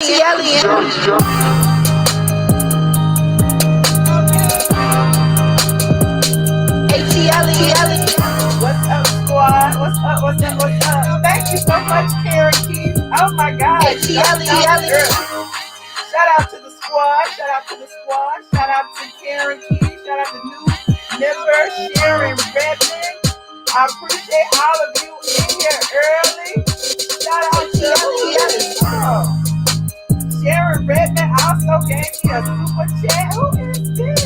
ATLien. What's up, squad? What's up? What's up? What's up? Thank you so much, Karen Keith. Oh my God. ATLien. Shout out to the squad. Shout out to the squad. Shout out to Karen Keith. Shout out to new member Sharon Redmond. I appreciate all of you in here early. Shout out to Sharon Redmond also gave me a super chat. Who is this?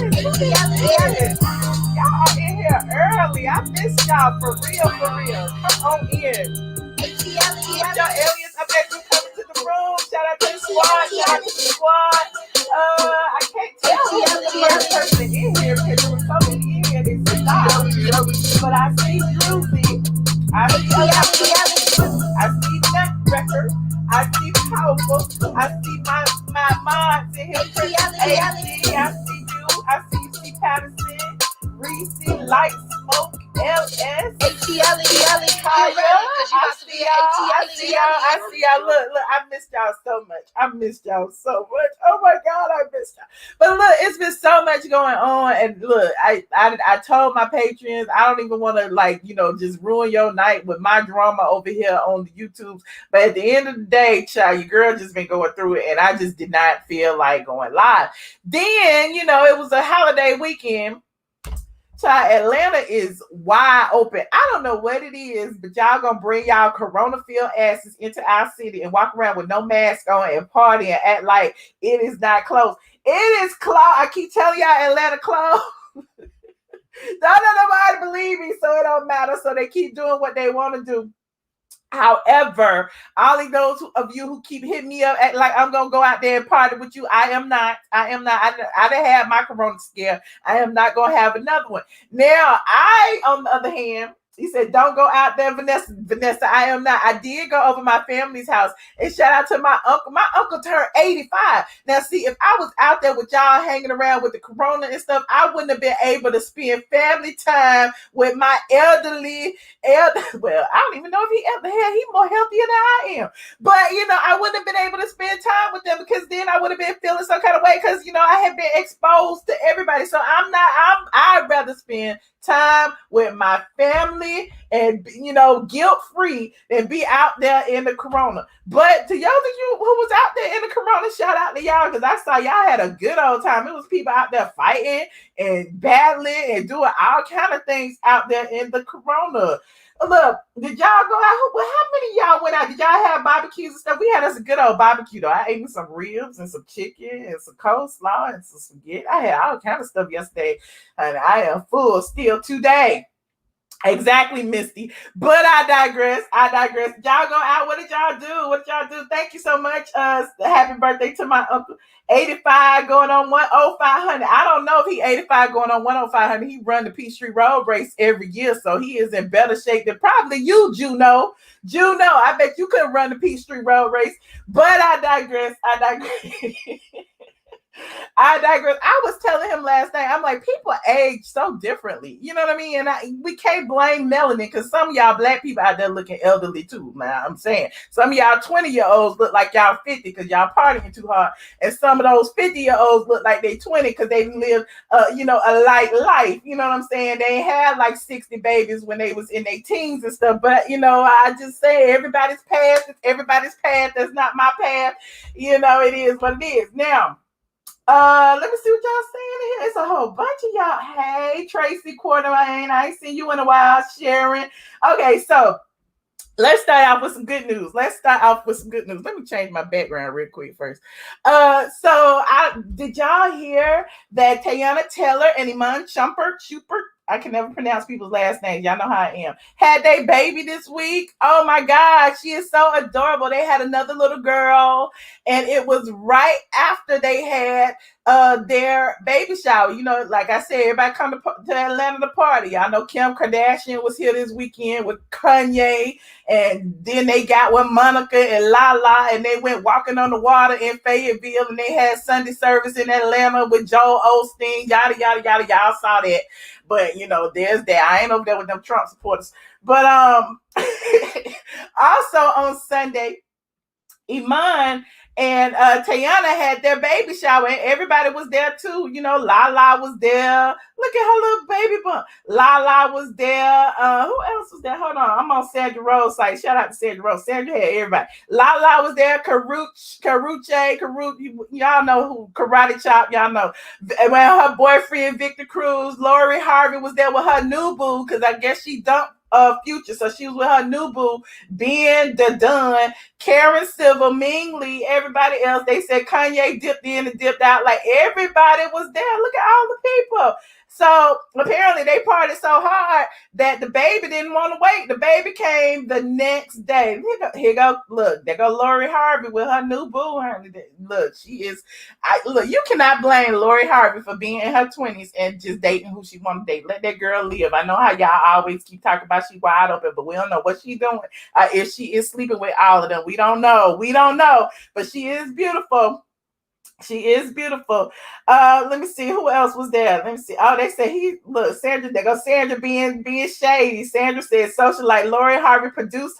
Y'all are in here early. I missed y'all for real, for real. Come on in. Put your aliens up as you come into the room. Shout out to the squad. Shout out to the squad. I can't tell who's the first person in here because there were so many in here. They stopped. But I see Druzy. I see Nutcracker. I see Powerful. I see my mods in here. AD. I see you. I see C. Patterson. Reese, Light, Smoke, LS, ATLien, Kaya. I see y'all. Look, I missed y'all so much. Oh my God, I missed y'all. But look, it's been so much going on. And look, I told my patrons, I don't even want to just ruin your night with my drama over here on the YouTubes. But at the end of the day, child, your girl just been going through it. And I just did not feel like going live. Then, it was a holiday weekend. Child, Atlanta is wide open. I don't know what it is, but y'all gonna bring y'all corona-filled asses into our city and walk around with no mask on and party and act like it is not closed. It is closed. I keep telling y'all Atlanta closed. Don't let nobody believe me, so it don't matter. So they keep doing what they want to do. However, all of those of you who keep hitting me up act like I'm gonna go out there and party with you, I am not. I done had my corona scare. I am not gonna have another one. Now, on the other hand, he said, don't go out there, Vanessa, I am not. I did go over my family's house and shout out to my uncle. My uncle turned 85. Now, see, if I was out there with y'all hanging around with the corona and stuff, I wouldn't have been able to spend family time with my elderly. Well, I don't even know if he's more healthier than I am. But, I wouldn't have been able to spend time with them because then I would have been feeling some kind of way because, I had been exposed to everybody. So I'd rather spend time with my family and guilt-free than be out there in the corona. But to y'all of you who was out there in the corona, shout out to y'all because I saw y'all had a good old time. It was people out there fighting and battling and doing all kind of things out there in the corona. Look, did y'all go out? Well, how many of y'all went out? Did y'all have barbecues and stuff? We had us a good old barbecue though. I ate me some ribs and some chicken and some coleslaw and some spaghetti. I had all kind of stuff yesterday, and I am full still today. Exactly, Misty. But I digress. Y'all go out. What did y'all do? Thank you so much. Happy birthday to my uncle. 85 going on 10500. I don't know if he 85 going on 10500. He run the Peachtree Road Race every year, so he is in better shape than probably you, Juno. I bet you couldn't run the Peachtree Road Race. But I digress. I was telling him last night, I'm like, people age so differently. You know what I mean? And we can't blame melanin because some of y'all black people out there looking elderly too. Now, I'm saying some of y'all 20-year-olds look like y'all 50 because y'all partying too hard. And some of those 50-year-olds look like they 20 because they live, a light life. You know what I'm saying? They ain't had like 60 babies when they was in their teens and stuff. But, I just say everybody's path. That's not my path. It is what it is. Now, let me see what y'all saying here. It's a whole bunch of y'all. Hey, Tracy Quartermain, I ain't seen you in a while. Sharon. Okay, so let's start off with some good news. Let me change my background real quick first. Did y'all hear that Teyana Taylor and Iman Shumpert, I can never pronounce people's last names. Y'all know how I am. Had their baby this week. Oh my God, she is so adorable. They had another little girl, and it was right after they had their baby shower. Like I said, everybody come to Atlanta to party. I know Kim Kardashian was here this weekend with Kanye, and then they got with Monica and Lala, and they went walking on the water in Fayetteville, and they had Sunday service in Atlanta with Joel Osteen. Yada yada yada. Y'all saw that. But, there's that. I ain't over there with them Trump supporters. But also on Sunday, Iman And Tayana had their baby shower, and everybody was there too. You know, Lala was there. Look at her little baby bump. Lala was there. Who else was there? Hold on, I'm on Sandra Rose site. Shout out to Sandra Rose. Sandra had everybody. Lala was there. Karuche, y'all know who. Karate Chop, y'all know. When her boyfriend Victor Cruz, Lori Harvey was there with her new boo, because I guess she dumped Future, so she was with her new boo, Ben the Dunn, Karen Silver, Ming Lee, everybody else. They said Kanye dipped in and dipped out. Like, everybody was there. Look at all the people. So apparently they partied so hard that the baby didn't want to wait. The baby came the next day. Here go, look, there go Lori Harvey with her new boo. Look, she is. Look, you cannot blame Lori Harvey for being in her 20s and just dating who she want to date. Let that girl live. I know how y'all always keep talking about she wide open, but we don't know what she's doing. If she is sleeping with all of them, we don't know. We don't know, but she is beautiful. She is beautiful. Let me see who else was there. Let me see. Oh, they said Sandra. There goes Sandra being shady. Sandra said socialite Lori Harvey introduced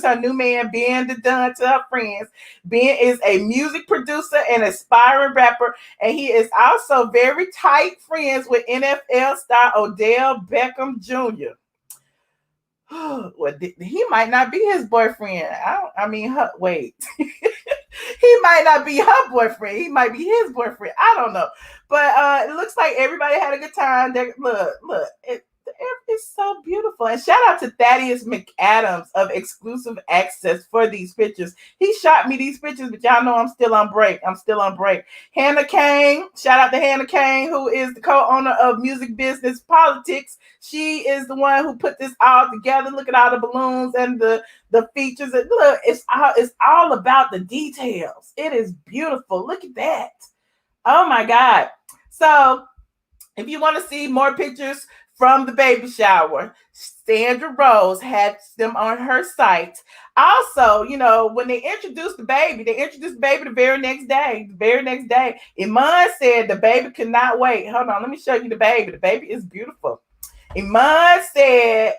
her new man Ben the Dunn to her friends. Ben is a music producer and aspiring rapper, and he is also very tight friends with NFL star Odell Beckham Jr. Well, he might not be his boyfriend. Wait. He might not be her boyfriend. He might be his boyfriend. I don't know. But it looks like everybody had a good time. Look, it's so beautiful. And shout out to Thaddeus McAdams of Exclusive Access for these pictures. He shot me these pictures, but y'all know I'm still on break. Hannah Kane, shout out to Hannah Kane, who is the co-owner of Music Business Politics. She is the one who put this all together. Look at all the balloons and the features. And look, it's all about the details. It is beautiful. Look at that. Oh my God. So if you want to see more pictures from the baby shower, Sandra Rose had them on her site. Also, you know, when they introduced the baby the very next day. Iman said the baby could not wait. Hold on, let me show you the baby. The baby is beautiful. Iman said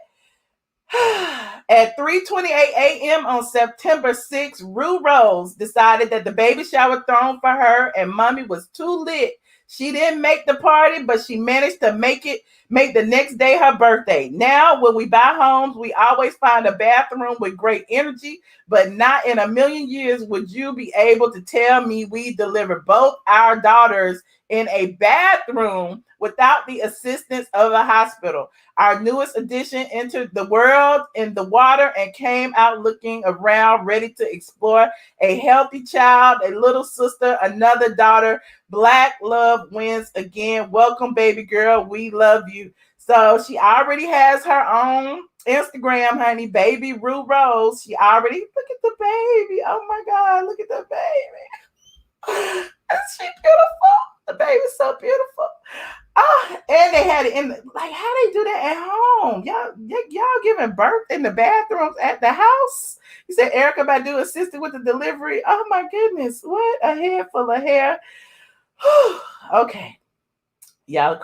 at 3:28 a.m. on September 6th, Rue Rose decided that the baby shower thrown for her and mommy was too lit. She didn't make the party, but she managed to make the next day her birthday. Now, when we buy homes, we always find a bathroom with great energy, but not in a million years would you be able to tell me we deliver both our daughters in a bathroom without the assistance of a hospital. Our newest addition entered the world in the water and came out looking around, ready to explore. A healthy child, a little sister, another daughter. Black love wins again. Welcome, baby girl. We love you. So she already has her own Instagram, honey. Baby Rue Rose. She already, look at the baby. Oh my God, look at the baby. Is she beautiful? The baby's so beautiful. Oh, and they had it in how they do that at home? Y'all giving birth in the bathrooms at the house? You said Erykah Badu assisted with the delivery. Oh my goodness, what a head full of hair. Okay. Y'all are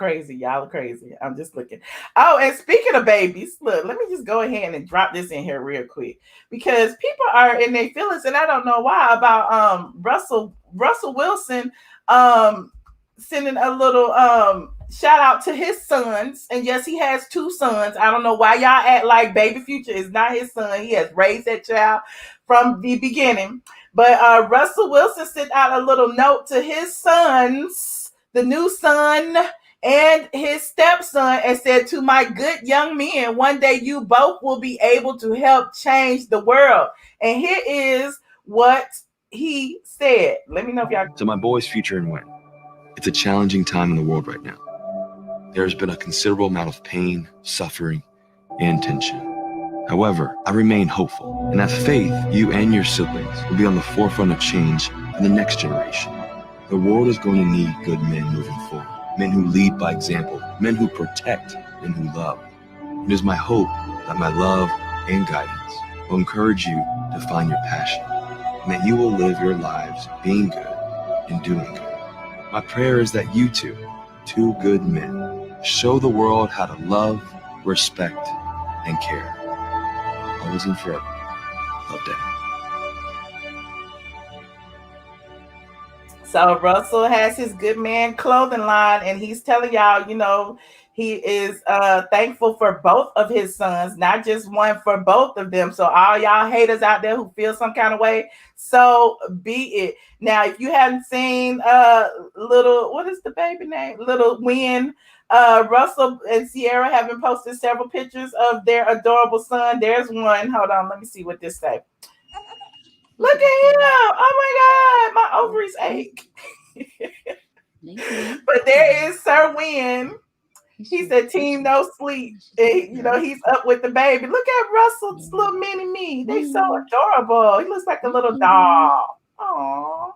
crazy. I'm just looking. Oh, and speaking of babies, look, let me just go ahead and drop this in here real quick because people are in their feelings, and I don't know why, about Russell Wilson sending a little shout out to his sons. And yes, he has 2 sons. I don't know why y'all act like baby Future is not his son. He has raised that child from the beginning. But Russell Wilson sent out a little note to his sons, the new son and his stepson, and said, to my good young men, one day you both will be able to help change the world. And here is what he said. Let me know if y'all. To my boys, Future and Wayne, it's a challenging time in the world right now. There has been a considerable amount of pain, suffering, and tension. However, I remain hopeful and have faith you and your siblings will be on the forefront of change in the next generation. The world is going to need good men moving forward, men who lead by example, men who protect and who love. It is my hope that my love and guidance will encourage you to find your passion, and that you will live your lives being good and doing good. My prayer is that you two good men, show the world how to love, respect, and care. Always and forever. Love, Dad. So Russell has his good man clothing line, and he's telling y'all, he is thankful for both of his sons, not just one, for both of them. So all y'all haters out there who feel some kind of way, so be it. Now, if you haven't seen little, what is the baby name? Little Win. Russell and Sierra have been posted several pictures of their adorable son. There's one. Hold on, let me see what this say. Look at him. Oh my God, my ovaries ache. But there is Sir Win. He said, "Team no sleep." And, he's up with the baby. Look at Russell's little mini me. They so adorable. He looks like a little doll. Aww.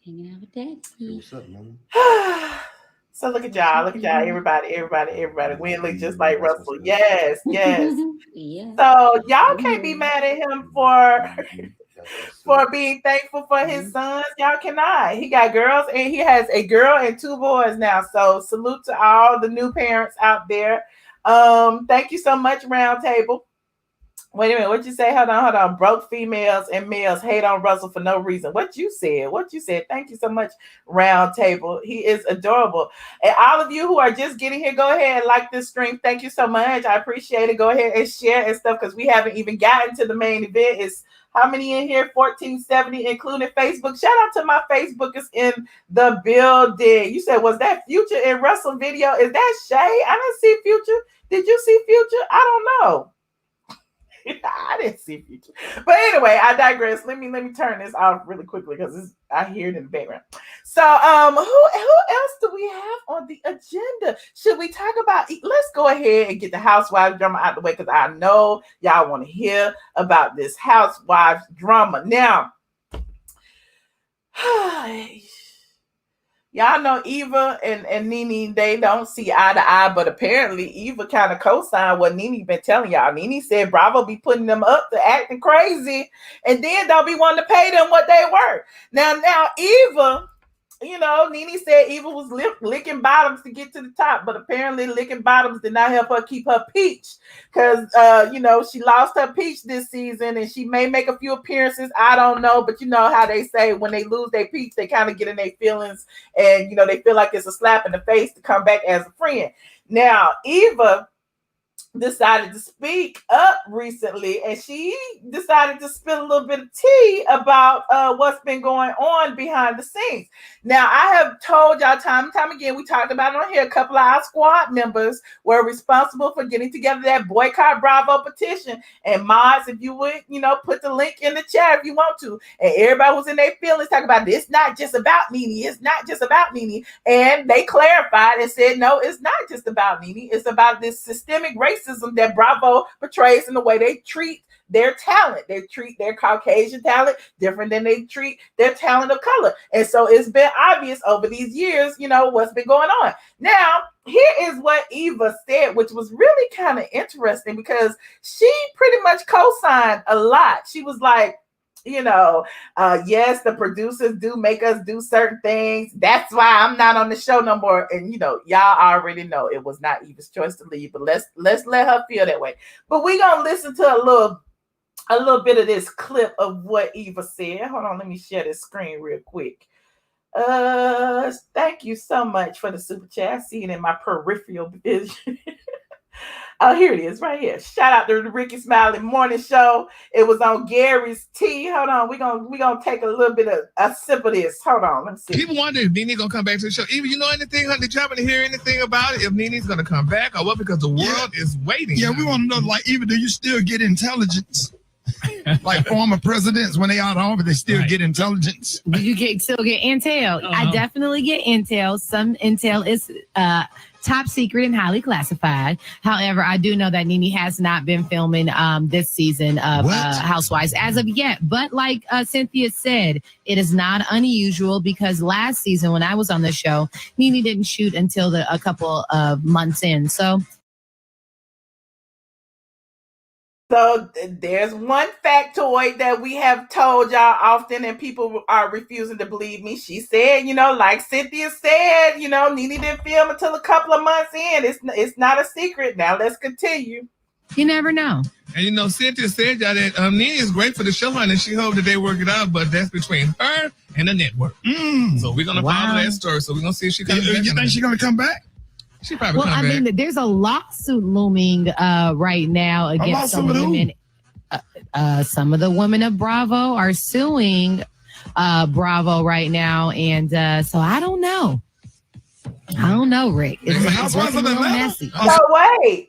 Hanging out with Daddy. What's up, man? So look at y'all. Everybody. Win look just like Russell. Yes. Yeah. So y'all can't be mad at him for being thankful for his sons. Y'all cannot. He got girls, and he has a girl and 2 boys now. So salute to all the new parents out there. Thank you so much, Roundtable. Wait a minute, what you say? Hold on. Broke females and males hate on Russell for no reason. What you said? Thank you so much, Roundtable. He is adorable. And all of you who are just getting here, go ahead and like this stream. Thank you so much. I appreciate it. Go ahead and share and stuff, because we haven't even gotten to the main event. It's how many in here? 1470, including Facebook. Shout out to my Facebookers in the building. You said, was that Future in Russell video? Is that Shay? I didn't see Future. Did you see Future? I don't know. I didn't see Future. But anyway, I digress. Let me turn this off really quickly, because I hear it in the background. So who else do we have on the agenda? Should we talk about, let's go ahead and get the housewives drama out the way, because I know y'all want to hear about this housewives drama. Now, y'all know Eva and Nene, they don't see eye to eye, but apparently Eva kind of co-signed what Nene been telling y'all. Nene said Bravo be putting them up to acting crazy, and then don't be wanting to pay them what they were. Now Eva, Nene said Eva was licking bottoms to get to the top, but apparently licking bottoms did not help her keep her peach, because, she lost her peach this season, and she may make a few appearances. I don't know, but you know how they say when they lose their peach, they kind of get in their feelings, and, they feel like it's a slap in the face to come back as a friend. Now, Eva decided to speak up recently, and she decided to spill a little bit of tea about what's been going on behind the scenes. Now, I have told y'all time and time again, we talked about it on here, a couple of our squad members were responsible for getting together that boycott Bravo petition. And mods, if you would, put the link in the chat if you want to. And everybody was in their feelings talking about this, not just about Nene. It's not just about Nene. And they clarified and said, no, it's not just about Nene. It's about this systemic racism that Bravo portrays in the way they treat their talent. They treat their Caucasian talent different than they treat their talent of color. And so it's been obvious over these years, what's been going on. Now, here is what Eva said, which was really kind of interesting, because she pretty much co-signed a lot. She was like, yes, the producers do make us do certain things. That's why I'm not on the show no more. And y'all already know it was not Eva's choice to leave, but let's let her feel that way. But we're gonna listen to a little bit of this clip of what Eva said. Hold on, let me share this screen real quick. Thank you so much for the super chat. I see it in my peripheral vision. Oh, here it is, right here. Shout out to the Ricky Smiley Morning Show. It was on Gary's Tea. Hold on, we're gonna take a little bit of a sip of this. Hold on, let me see. People wonder if Nene's gonna come back to the show. Eva, you know anything? Did you happen to hear anything about it? If Nene's gonna come back or what? Because the world is waiting. Yeah, we want to know, like, Eva, do you still get intelligence? Like former presidents, when they out of office, they still get intelligence. Do you still get intel? I definitely get intel. Some intel is top secret and highly classified. However, I do know that Nene has not been filming this season of Housewives as of yet. But like Cynthia said, it is not unusual, because last season when I was on the show, Nene didn't shoot until a couple of months in. So there's one factoid that we have told y'all often, and people are refusing to believe me. She said, like Cynthia said, Nene didn't film until a couple of months in. It's not a secret. Now let's continue. You never know. And you know, Cynthia said y'all that Nene is great for the show, honey. She hoped that they work it out, but that's between her and the network. So we're gonna follow that story. So we're gonna see if she comes back. You think she's gonna come back? She probably come back. Well, I mean, there's a lawsuit looming right now against some women. Some of the women of Bravo are suing Bravo right now, and so I don't know. Rick. It's a little messy. So wait.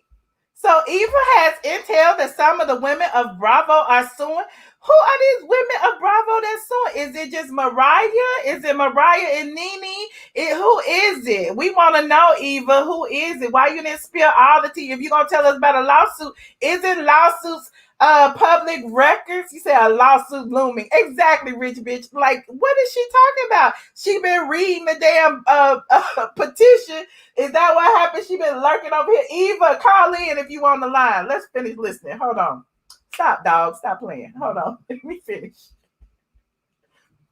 So Eva has intel that some of the women of Bravo are suing. Who are these women of Bravo that's suing? Is it just Mariah? Is it Mariah and Nene? Who is it? We want to know, Eva. Who is it? Why you didn't spill all the tea? If you're going to tell us about a lawsuit, isn't lawsuits public records? You say a lawsuit looming. Exactly, rich bitch. Like, what is she talking about? She been reading the damn petition. Is that what happened? She been lurking over here. Eva, call in if you on the line. Let's finish listening. Hold on. Stop, dog. Stop playing. Hold on. Let me finish.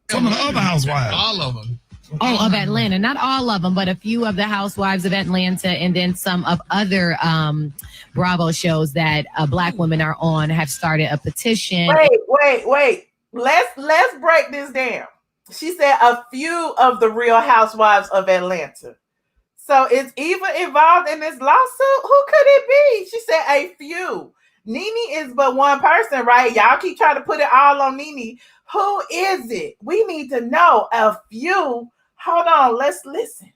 Some of the other housewives. All of them. Oh, of Atlanta. Not all of them, but a few of the housewives of Atlanta, and then some of other Bravo shows that Black women are on have started a petition. Wait. Let's break this down. She said a few of the Real Housewives of Atlanta. So is Eva involved in this lawsuit? Who could it be? She said a few. Nene is but one person, right? Y'all keep trying to put it all on Nene. Who is it? We need to know a few. Hold on, let's listen.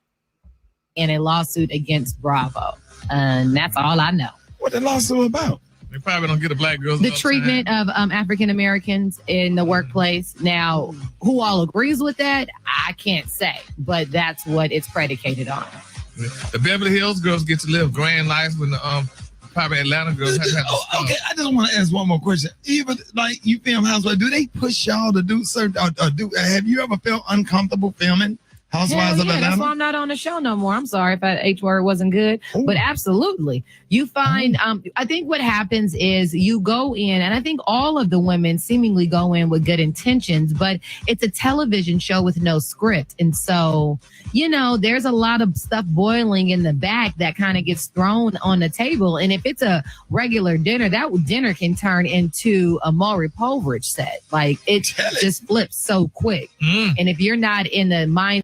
In a lawsuit against Bravo. And that's all I know. What the lawsuit about? They probably don't get the black girls. The treatment of African Americans in the workplace. Now, who all agrees with that? I can't say, but that's what it's predicated on. The Beverly Hills girls get to live grand lives when the probably Atlanta girls have to have okay, I just want to ask one more question. Even like you film Housewives, do they push y'all to do certain or do? Have you ever felt uncomfortable filming Housewives of Atlanta? That's why I'm not on the show no more. I'm sorry if that H word wasn't good, but absolutely. You find, I think what happens is you go in, and I think all of the women seemingly go in with good intentions, but it's a television show with no script. And so, you know, there's a lot of stuff boiling in the back that kind of gets thrown on the table. And if it's a regular dinner, that dinner can turn into a Maury Povich set. Like it just flips so quick. And if you're not in the mind,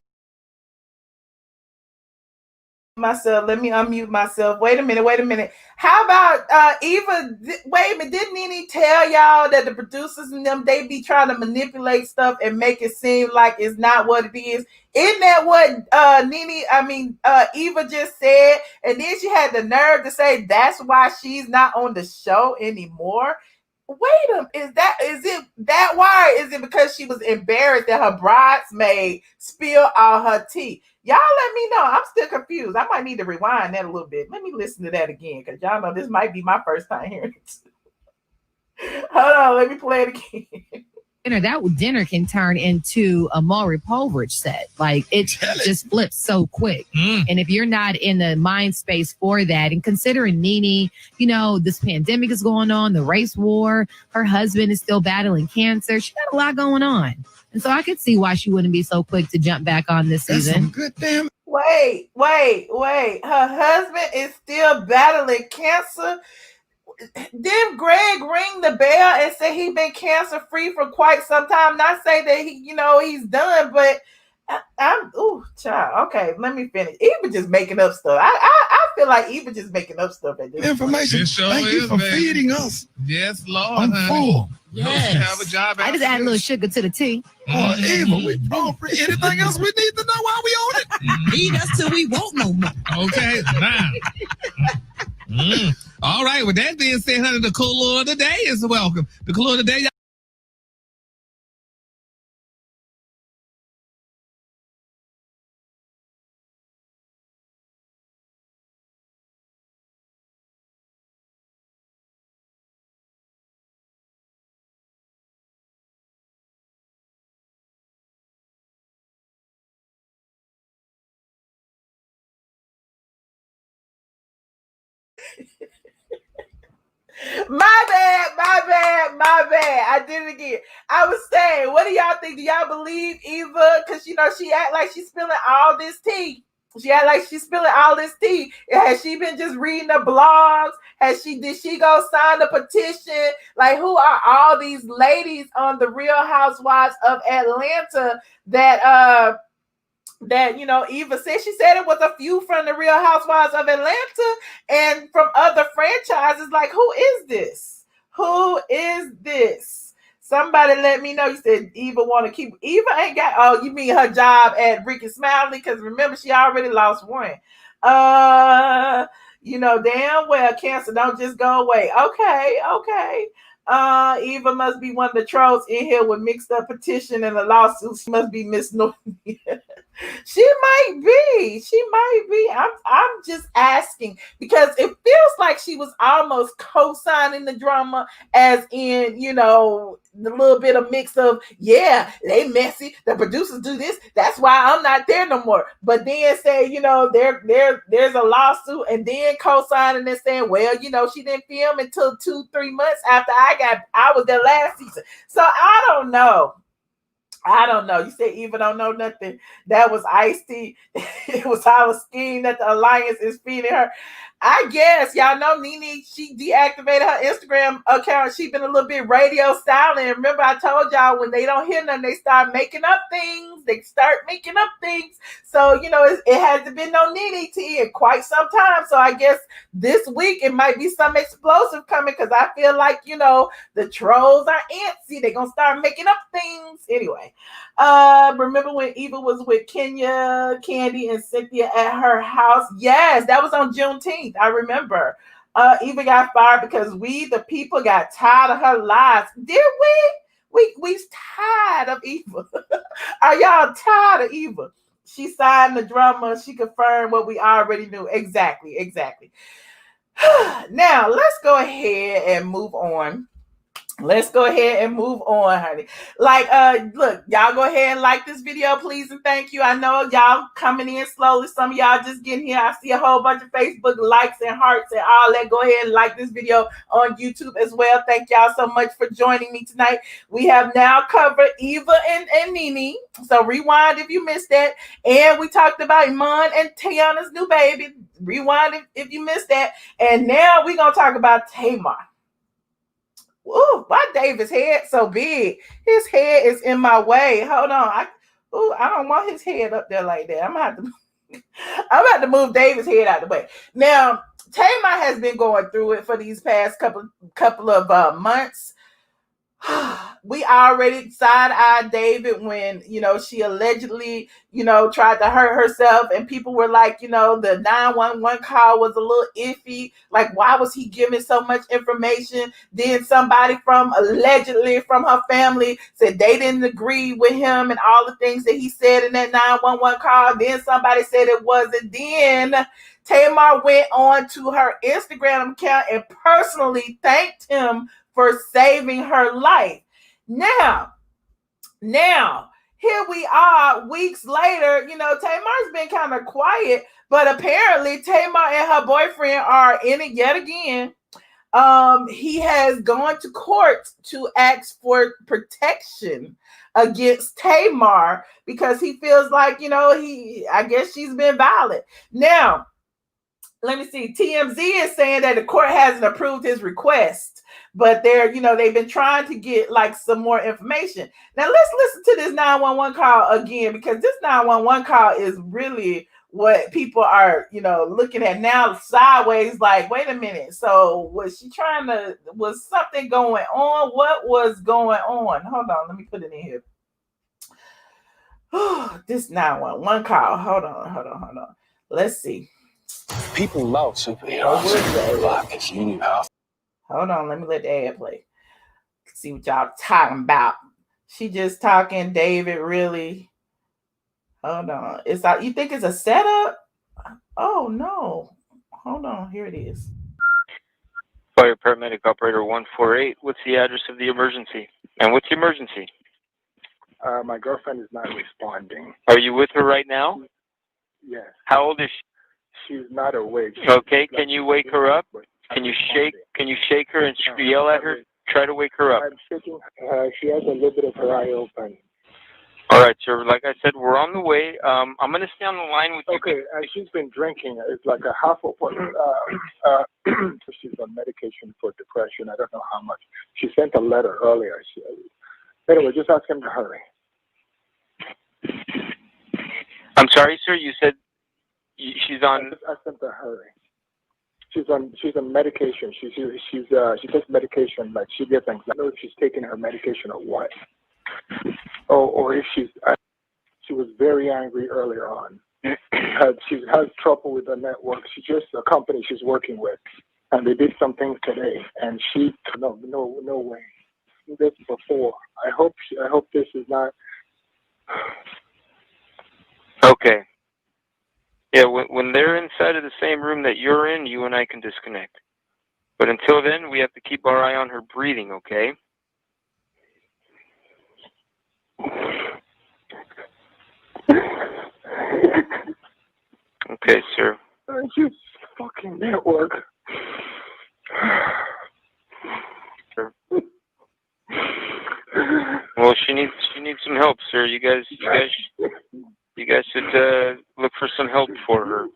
myself, let me unmute myself. Wait a minute. How about Eva? Wait a minute, didn't Nene tell y'all that the producers and them, they be trying to manipulate stuff and make it seem like it's not what it is? Isn't that what Eva just said? And then she had the nerve to say that's why she's not on the show anymore. Wait a minute, is it that why? Is it because she was embarrassed that her bridesmaid spilled all her tea? Y'all let me know. I'm still confused. I might need to rewind that a little bit. Let me listen to that again, because y'all know this might be my first time hearing it. Hold on, let me play it again. That dinner can turn into a Maury Povich set. Like it just flips so quick. And if you're not in the mind space for that, and considering Nene, you know, this pandemic is going on, the race war, her husband is still battling cancer. She got a lot going on. And so I could see why she wouldn't be so quick to jump back on this season. Good damn. Wait. Her husband is still battling cancer. Did Greg ring the bell and say he's been cancer free for quite some time? Not say that he's done, but child. Okay, let me finish. Eva just making up stuff. I feel like Eva just making up stuff at this information. Thank you for feeding us. Yes, Lord. I'm full. Yes. Have a job. I just add a little sugar to the tea. Oh, Eva, we don't for anything else we need to know while we on it. Feed us till we won't no more. Okay, now. All right, with that being said, honey, the color of the day is welcome. The color of the day. My bad. I did it again. I was saying, what do y'all think? Do y'all believe Eva? Because, she act like she's spilling all this tea. She had like she's spilling all this tea. Has she been just reading the blogs? Did she go sign the petition? Like, who are all these ladies on the Real Housewives of Atlanta that Eva said? She said it was a few from the Real Housewives of Atlanta and from other franchises. Like, who is this? Who is this? Somebody let me know. You said Eva want to keep. Eva ain't got. Oh, you mean her job at Ricky Smiley? Because remember, she already lost one. Damn well, cancer don't just go away. Okay. Eva must be one of the trolls in here with mixed up petition and a lawsuit. She must be Miss North. She might be. I'm just asking because it feels like she was almost co-signing the drama, as in, the little bit of mix of, yeah, they messy. The producers do this. That's why I'm not there no more. But then say, there's a lawsuit, and then co-signing and saying, well, she didn't film until 2-3 months after I was there last season. So I don't know. You said Eva don't know nothing. That was Ice-T. It was our scheme that the Alliance is feeding her. I guess y'all know Nene, she deactivated her Instagram account. She been a little bit radio silent. Remember, I told y'all when they don't hear nothing, they start making up things. So, it hasn't been no Nene T in quite some time. So I guess this week it might be some explosive coming, because I feel like, the trolls are antsy. They're going to start making up things. Anyway, remember when Eva was with Kenya, Candy, and Cynthia at her house? Yes, that was on Juneteenth. I remember. Eva got fired because we, the people, got tired of her lies. Did we? We tired of Eva. Are y'all tired of Eva? She signed the drama. She confirmed what we already knew. Exactly. Now, let's go ahead and move on. Honey. Look, y'all go ahead and like this video, please, and thank you. I know y'all coming in slowly. Some of y'all just getting here. I see a whole bunch of Facebook likes and hearts and all that. Go ahead and like this video on YouTube as well. Thank y'all so much for joining me tonight. We have now covered Eva and Nene. So rewind if you missed that. And we talked about Iman and Tiana's new baby. Rewind if you missed that. And now we're going to talk about Tamar. Ooh, why David's head so big? His head is in my way. Hold on. I don't want his head up there like that. I'm gonna have to move David's head out of the way. Now, Tamar has been going through it for these past couple of months. We already side-eyed David when, she allegedly, tried to hurt herself, and people were like, the 911 call was a little iffy. Like, why was he giving so much information? Then somebody allegedly from her family said they didn't agree with him and all the things that he said in that 911 call. Then somebody said it wasn't. Then Tamar went on to her Instagram account and personally thanked him for saving her life. Now, here we are weeks later. Tamar's been kind of quiet, but apparently Tamar and her boyfriend are in it yet again. He has gone to court to ask for protection against Tamar because he feels like, I guess she's been violent. Now, let me see. TMZ is saying that the court hasn't approved his request, but they've been trying to get like some more information. Now let's listen to this 911 call again, because this 911 call is really what people are, looking at now sideways. Like, wait a minute. So was something going on? What was going on? Hold on. Let me put it in here. This 911 call. Hold on. Let's see. People love superheroes. Hold on, let me let the ad play. See what y'all talking about. She just talking, David, really? Hold on. You think it's a setup? Oh, no. Hold on, here it is. Fire paramedic operator 148. What's the address of the emergency? And what's the emergency? My girlfriend is not responding. Are you with her right now? Yes. How old is she? She's not awake. Okay, can you wake her up? Can you shake her and yell at her? Try to wake her up. I'm shaking. She has a little bit of her eye open. All right, sir. Like I said, we're on the way. I'm going to stay on the line with you. Okay, and she's been drinking. It's like a half of what. She's on medication for depression. I don't know how much. She sent a letter earlier. Anyway, just ask him to hurry. I'm sorry, sir. You said she's on. Just ask him to hurry. She's on medication. She takes medication. Like she gets anxiety. I don't know if she's taking her medication or what. Or if she was very angry earlier on. She has trouble with the network. She's just a company she's working with, and they did some things today, and she no way. This before. I hope this is not. Okay. Yeah, when they're inside of the same room that you're in, you and I can disconnect. But until then, we have to keep our eye on her breathing, okay? Okay, sir. Just fucking network. Sure. Well, she needs some help, sir. You guys should look for some help for her.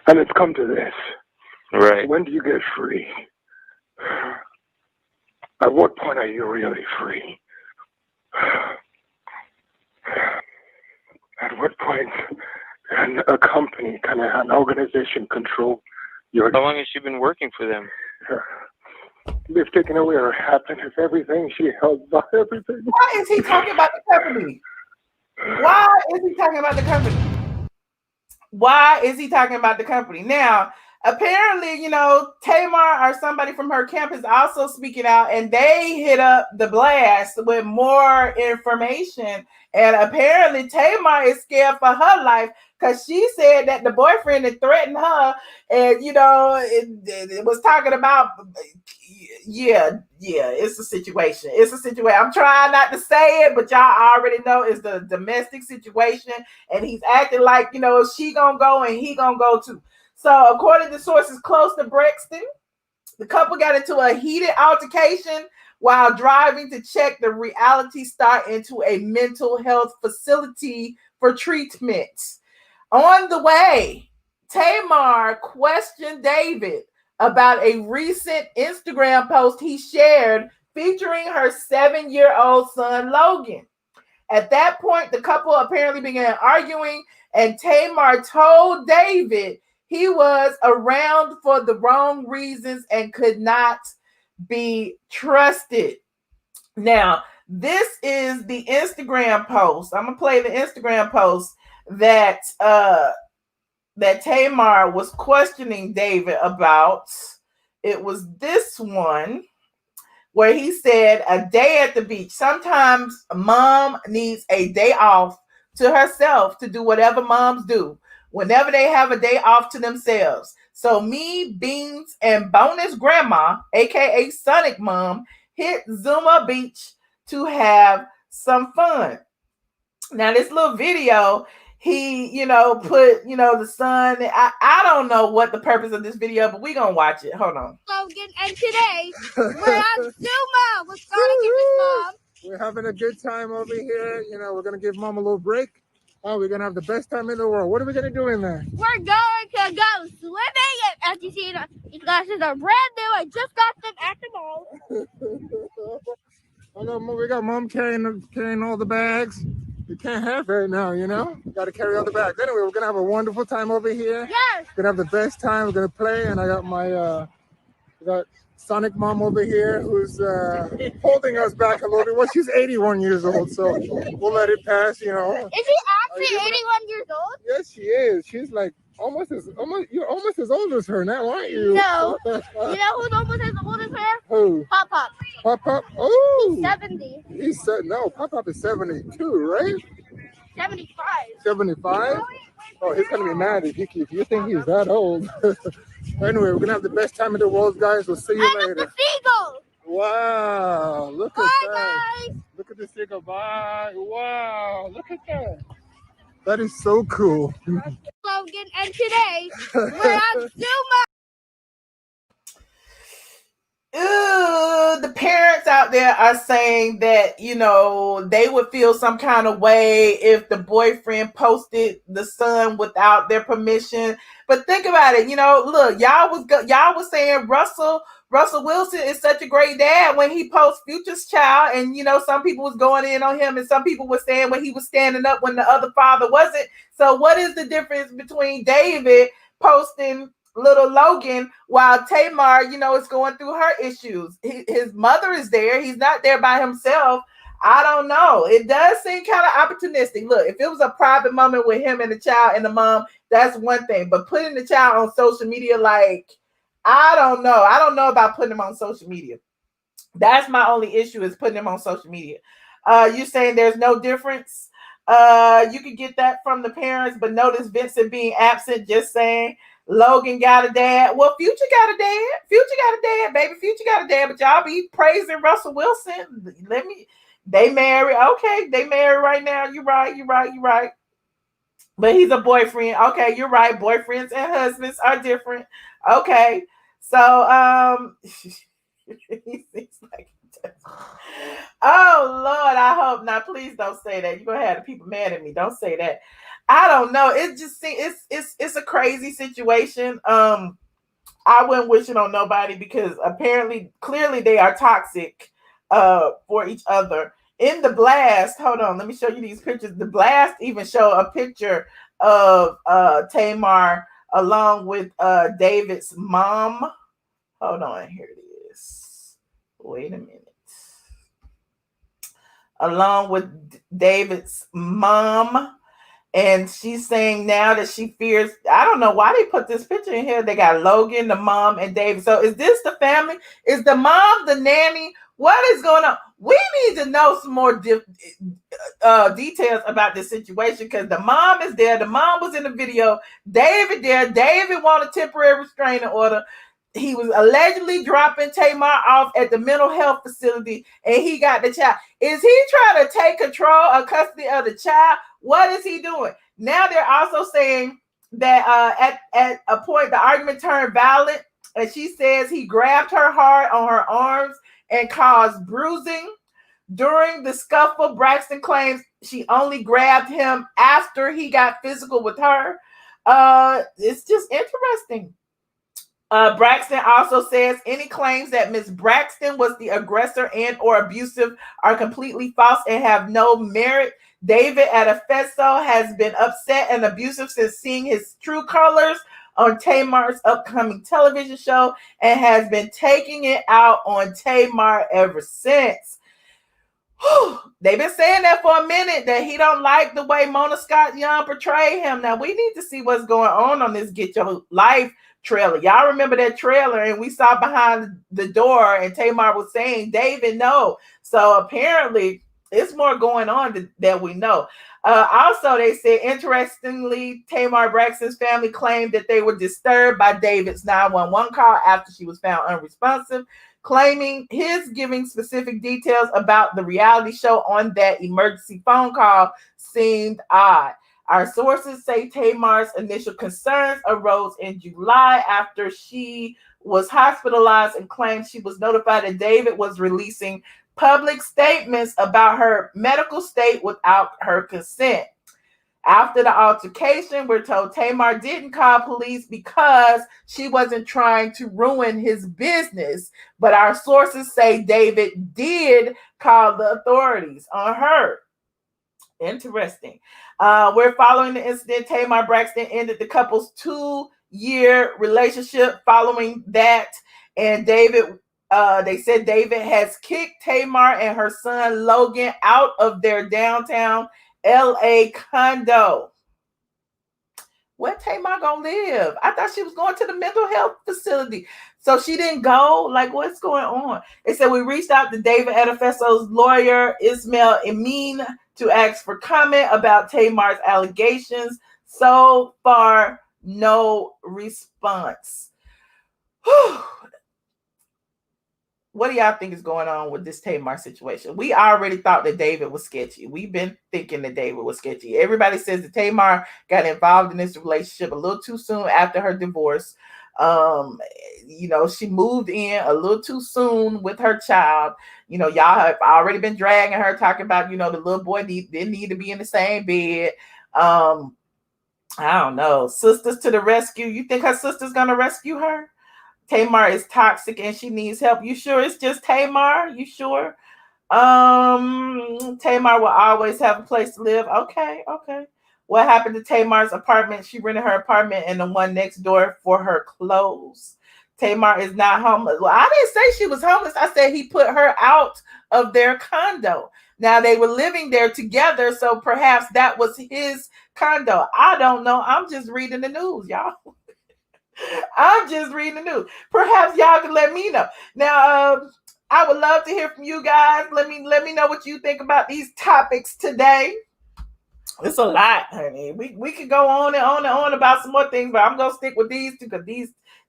And it's come to this. Right. When do you get free? At what point are you really free? At what point can a company, can an organization control your... How long has she been working for them? They've taken away her happiness, everything. She held by everything. Why is he talking about the company? Why is he talking about the company? Why is he talking about the company? Now, apparently, Tamar or somebody from her camp is also speaking out, and they hit up the blast with more information. And apparently, Tamar is scared for her life because she said that the boyfriend had threatened her, and it was talking about, it's a situation. It's a situation. I'm trying not to say it, but y'all already know it's the domestic situation, and he's acting like she gonna go and he gonna go too. So, according to sources close to Braxton, the couple got into a heated altercation while driving to check the reality star into a mental health facility for treatment. On the way, Tamar questioned David about a recent Instagram post he shared featuring her 7-year-old son, Logan. At that point, the couple apparently began arguing, and Tamar told David he was around for the wrong reasons and could not be trusted. Now, this is the Instagram post. I'm going to play the Instagram post that Tamar was questioning David about. It was this one where he said, a day at the beach. Sometimes mom needs a day off to herself to do whatever moms do whenever they have a day off to themselves. So me, Beans, and Bonus Grandma, aka Sonic Mom, hit Zuma Beach to have some fun. Now, this little video, he, put, the sun. I don't know what the purpose of this video, but we're going to watch it. Hold on. Logan, and today we're at Zuma with Sonic and his mom. We're having a good time over here. We're going to give mom a little break. Oh, we're going to have the best time in the world. What are we going to do in there? We're going to go swimming. And as you see, these glasses are brand new. I just got them at the mall. We got mom carrying all the bags. We can't have right now, We got to carry all the bags. Anyway, we're going to have a wonderful time over here. Yes. We're going to have the best time. We're going to play. And I got we got Sonic Mom over here who's holding us back a little bit. Well, she's 81 years old, so we'll let it pass, Is she actually 81 years old? Yes, she is. She's like you're almost as old as her now, aren't you? No. You know who's almost as old as her? Who? Pop Pop. Pop Pop? Oh. He's 70. No, Pop Pop is 72, right? 75. 75? Oh, he's going to be mad if you think he's that old. Anyway, we're going to have the best time in the world, guys. We'll see you later. The seagull. Wow, look at Bye, that. guys. Look at this thing go by. Wow, look at that. That is so cool. Logan, and today we're on Zuma. The parents out there are saying that, they would feel some kind of way if the boyfriend posted the son without their permission. But think about it, look, y'all was saying Russell Wilson is such a great dad when he posts Future's child, and some people was going in on him, and some people were saying when he was standing up when the other father wasn't. So what is the difference between David posting little Logan while Tamar, is going through her issues? His mother is there. He's not there by himself. I don't know. It does seem kind of opportunistic. Look, if it was a private moment with him and the child and the mom, that's one thing. But putting the child on social media, I don't know. I don't know about putting him on social media. That's my only issue, is putting him on social media. You saying there's no difference? You can get that from the parents, but notice Vincent being absent, just saying. Logan got a dad. Well, Future got a dad. Future got a dad, baby. Future got a dad, but y'all be praising Russell Wilson. They married. Okay, they married right now. You're right. But he's a boyfriend. Okay, you're right. Boyfriends and husbands are different. Okay. So, he seems like oh Lord, I hope not. Please don't say that. You're gonna have the people mad at me. Don't say that. I don't know. It just seems it's a crazy situation. I wouldn't wish it on nobody, because clearly they are toxic for each other. In the blast, hold on, let me show you these pictures. The blast even show a picture of Tamar along with David's mom. Hold on, here it is. Wait a minute. Along with David's mom. And she's saying now that she fears, I don't know why they put this picture in here. They got Logan, the mom, and David. So is this the family? Is the mom the nanny? What is going on? We need to know some more details about this situation, because the mom is there. The mom was in the video. David there. David wanted a temporary restraining order. He was allegedly dropping Tamar off at the mental health facility, and he got the child. Is he trying to take control of custody of the child? What is he doing? Now they're also saying that at a point the argument turned violent, and she says he grabbed her hard on her arms and caused bruising. During the scuffle, Braxton claims she only grabbed him after he got physical with her. It's just interesting. Braxton also says any claims that Ms. Braxton was the aggressor and or abusive are completely false and have no merit. David Adefeso has been upset and abusive since seeing his true colors on Tamar's upcoming television show, and has been taking it out on Tamar ever since. They've been saying that for a minute, that he don't like the way Mona Scott Young portrayed him. Now we need to see what's going on this Get Your Life trailer. Y'all remember that trailer, and we saw behind the door, and Tamar was saying, David, no. So apparently it's more going on that we know. Also, they said, interestingly, Tamar Braxton's family claimed that they were disturbed by David's 911 call after she was found unresponsive, claiming his giving specific details about the reality show on that emergency phone call seemed odd. Our sources say Tamar's initial concerns arose in July after she was hospitalized, and claimed she was notified that David was releasing public statements about her medical state without her consent. After the altercation, we're told Tamar didn't call police because she wasn't trying to ruin his business, but our sources say David did call the authorities on her. Interesting. We're following the incident. Tamar Braxton ended the couple's 2-year relationship following that, and David, they said David has kicked Tamar and her son Logan out of their downtown LA condo. Where Tamar gonna live? I thought she was going to the mental health facility. So she didn't go? Like, what's going on? They said we reached out to David Adefeso's lawyer, Ismail Emin, to ask for comment about Tamar's allegations. So far, no response. what do y'all think is going on with this Tamar situation? We already thought that David was sketchy. We've been thinking that David was sketchy. Everybody says that Tamar got involved in this relationship a little too soon after her divorce. She moved in a little too soon with her child. Y'all have already been dragging her, talking about, the little boy didn't need to be in the same bed. I don't know. Sisters to the rescue. You think her sister's gonna rescue her? Tamar is toxic and she needs help. You sure it's just Tamar? You sure? Tamar will always have a place to live. Okay. What happened to Tamar's apartment? She rented her apartment and the one next door for her clothes. Tamar is not homeless. Well, I didn't say she was homeless. I said he put her out of their condo. Now they were living there together, so perhaps that was his condo. I don't know. I'm just reading the news, y'all. I'm just reading the news. Perhaps y'all can let me know. Now, I would love to hear from you guys. Let me know what you think about these topics today. It's a lot, honey. We could go on and on and on about some more things, but I'm gonna stick with these two because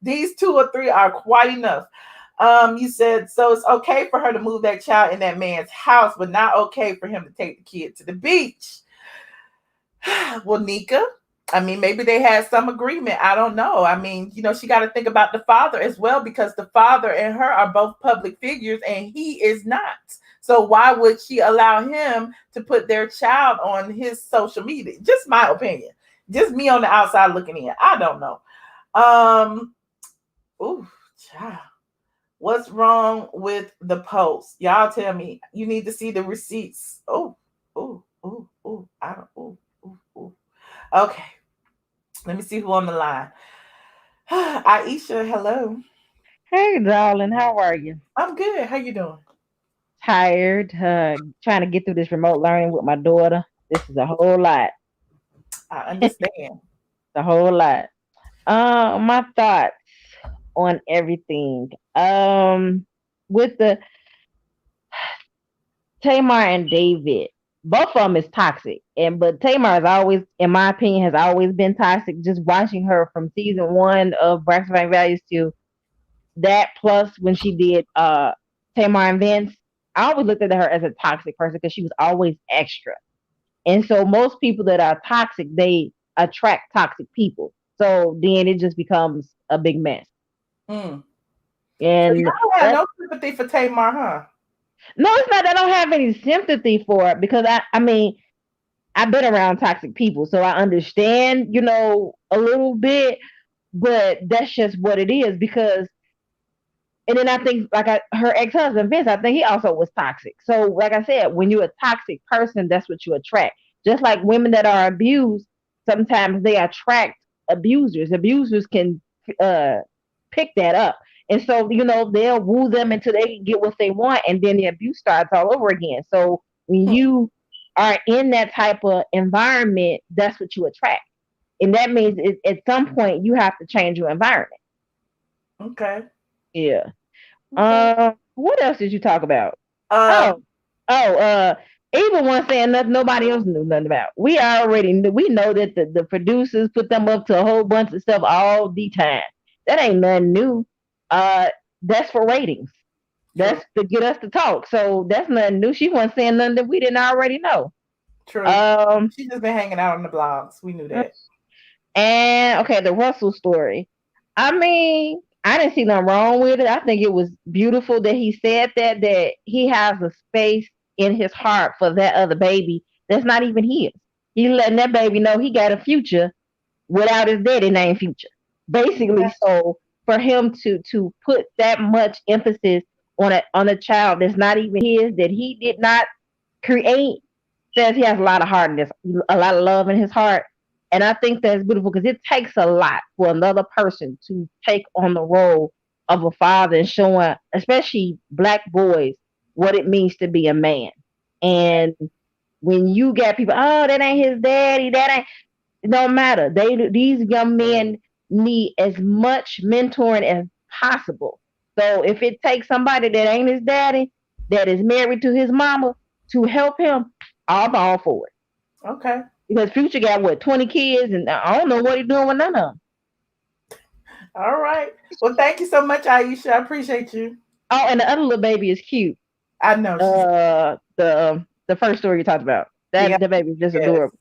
these 2 or 3 are quite enough. You said so it's okay for her to move that child in that man's house, but not okay for him to take the kid to the beach. Well, Nika, maybe they had some agreement. I don't know. She got to think about the father as well, because the father and her are both public figures and he is not. So why would she allow him to put their child on his social media? Just my opinion. Just me on the outside looking in. I don't know. Child. What's wrong with the post? Y'all tell me. You need to see the receipts. Okay. Let me see who on the line. Aisha, hello. Hey, darling. How are you? I'm good. How you doing? Tired. Trying to get through this remote learning with my daughter. This is a whole lot. I understand. A whole lot. My thoughts on everything. With the Tamar and David, both of them is toxic. But Tamar is always, in my opinion, has always been toxic. Just watching her from season 1 of Braxton Values to that, plus when she did Tamar and Vince, I always looked at her as a toxic person because she was always extra. And so most people that are toxic, they attract toxic people. So then it just becomes a big mess. And so you don't have no sympathy for Tamar, huh? No, it's not that I don't have any sympathy for it, because I've been around toxic people, so I understand, a little bit, but that's just what it is. Because, and then I think her ex-husband Vince, I think he also was toxic. So like I said, when you're a toxic person, that's what you attract. Just like women that are abused, sometimes they attract abusers. Abusers can pick that up. And so, they'll woo them until they get what they want, and then the abuse starts all over again. So when you are in that type of environment, that's what you attract. And that means at some point you have to change your environment. Okay. Yeah. Okay. What else did you talk about? Eva wasn't saying nothing nobody else knew nothing about. We already knew. We know that the producers put them up to a whole bunch of stuff all the time. That ain't nothing new. That's for ratings. That's to get us to talk. So that's nothing new. She wasn't saying nothing that we didn't already know. True. She's just been hanging out on the blogs. We knew that. And okay, the Russell story. I didn't see nothing wrong with it. I think it was beautiful that he said that he has a space in his heart for that other baby that's not even his. He's letting that baby know he got a future without his daddy named Future. Basically, so for him to put that much emphasis on a child that's not even his, that he did not create, says he has a lot of heart in this, a lot of love in his heart. And I think that's beautiful, because it takes a lot for another person to take on the role of a father and showing, especially Black boys, what it means to be a man. And when you got people, that ain't his daddy, it don't matter. These young men need as much mentoring as possible. So if it takes somebody that ain't his daddy, that is married to his mama, to help him, I'm all for it. Okay. Because Future got 20 kids, and I don't know what he's doing with none of them. All right. Well, thank you so much, Aisha. I appreciate you. Oh, and the other little baby is cute. I know. The first story you talked about. Yeah. The baby's just Yes. adorable.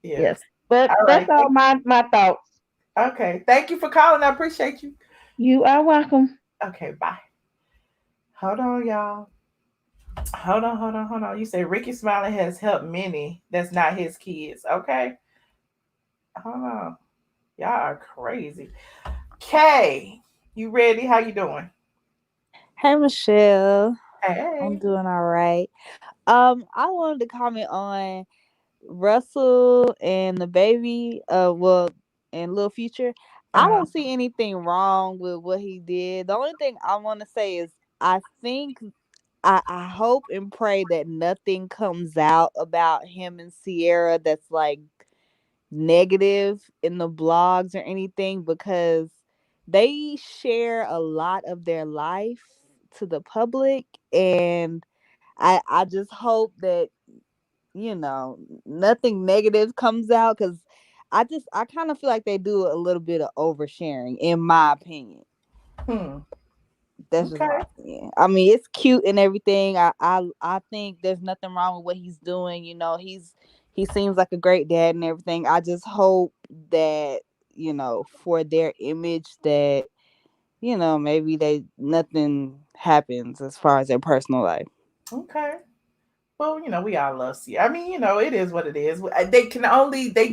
Yes. Yes. But All that's right. all my thoughts. Okay. Thank you for calling. I appreciate you. You are welcome. Okay, bye. Hold on, y'all. Hold on. You say Ricky Smiley has helped many. That's not his kids. Okay. Hold on. Y'all are crazy. Kay, you ready? How you doing? Hey, Michelle. Hey. I'm doing all right. I wanted to comment on Russell and the baby. And Lil Future. I don't see anything wrong with what he did. The only thing I want to say is I think I hope and pray that nothing comes out about him and Sierra that's like negative in the blogs or anything, because they share a lot of their life to the public, and I just hope that nothing negative comes out, because I kind of feel like they do a little bit of oversharing, in my opinion. That's just my opinion. I mean, it's cute and everything. I think there's nothing wrong with what he's doing. He seems like a great dad and everything. I just hope that for their image that maybe nothing happens as far as their personal life. Okay. Well, we all love Sierra. I mean, it is what it is. They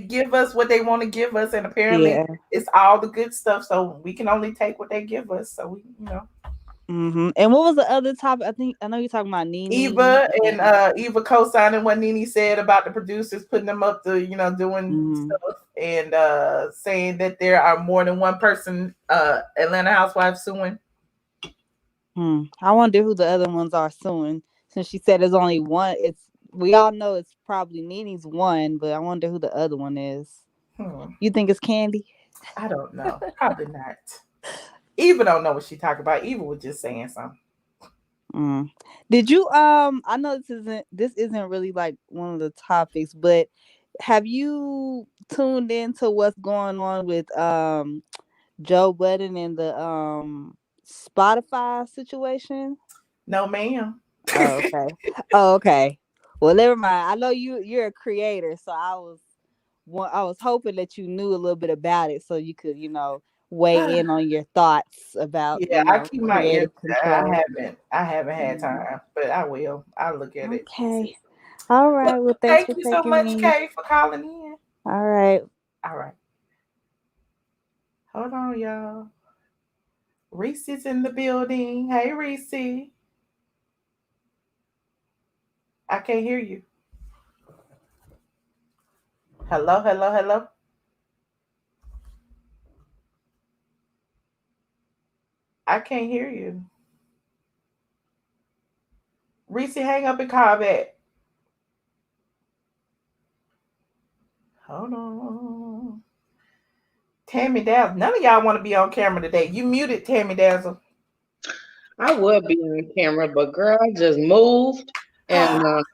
give us what they want to give us, and apparently it's all the good stuff. So we can only take what they give us. So Mm-hmm. And what was the other topic? I know you're talking about Nene. Eva and Eva co-signing what Nene said about the producers putting them up to doing stuff, and saying that there are more than one person Atlanta Housewives suing. I wonder who the other ones are suing, since she said there's only one. We all know it's probably Nene's one, but I wonder who the other one is. You think it's Candy? I don't know. Probably not. Eva don't know what she talking about. Eva was just saying something. Did you I know this isn't really like one of the topics, but have you tuned into what's going on with Joe Budden and the Spotify situation? No, ma'am. Oh, okay. Well, never mind. I know you're a creator, so I was hoping that you knew a little bit about it, so you could weigh in on your thoughts about I keep my ears. control. I haven't had time, but I will. I'll look at it. Okay. All right. Well, thanks thank for you so much, Kay, for calling in. All right. Hold on, y'all. Reese is in the building. Hey, Reese. I can't hear you. Hello. I can't hear you. Reese, hang up and call back. Hold on. Tammy Dazzle. None of y'all want to be on camera today. You muted, Tammy Dazzle. I would be on camera, but girl, I just moved. And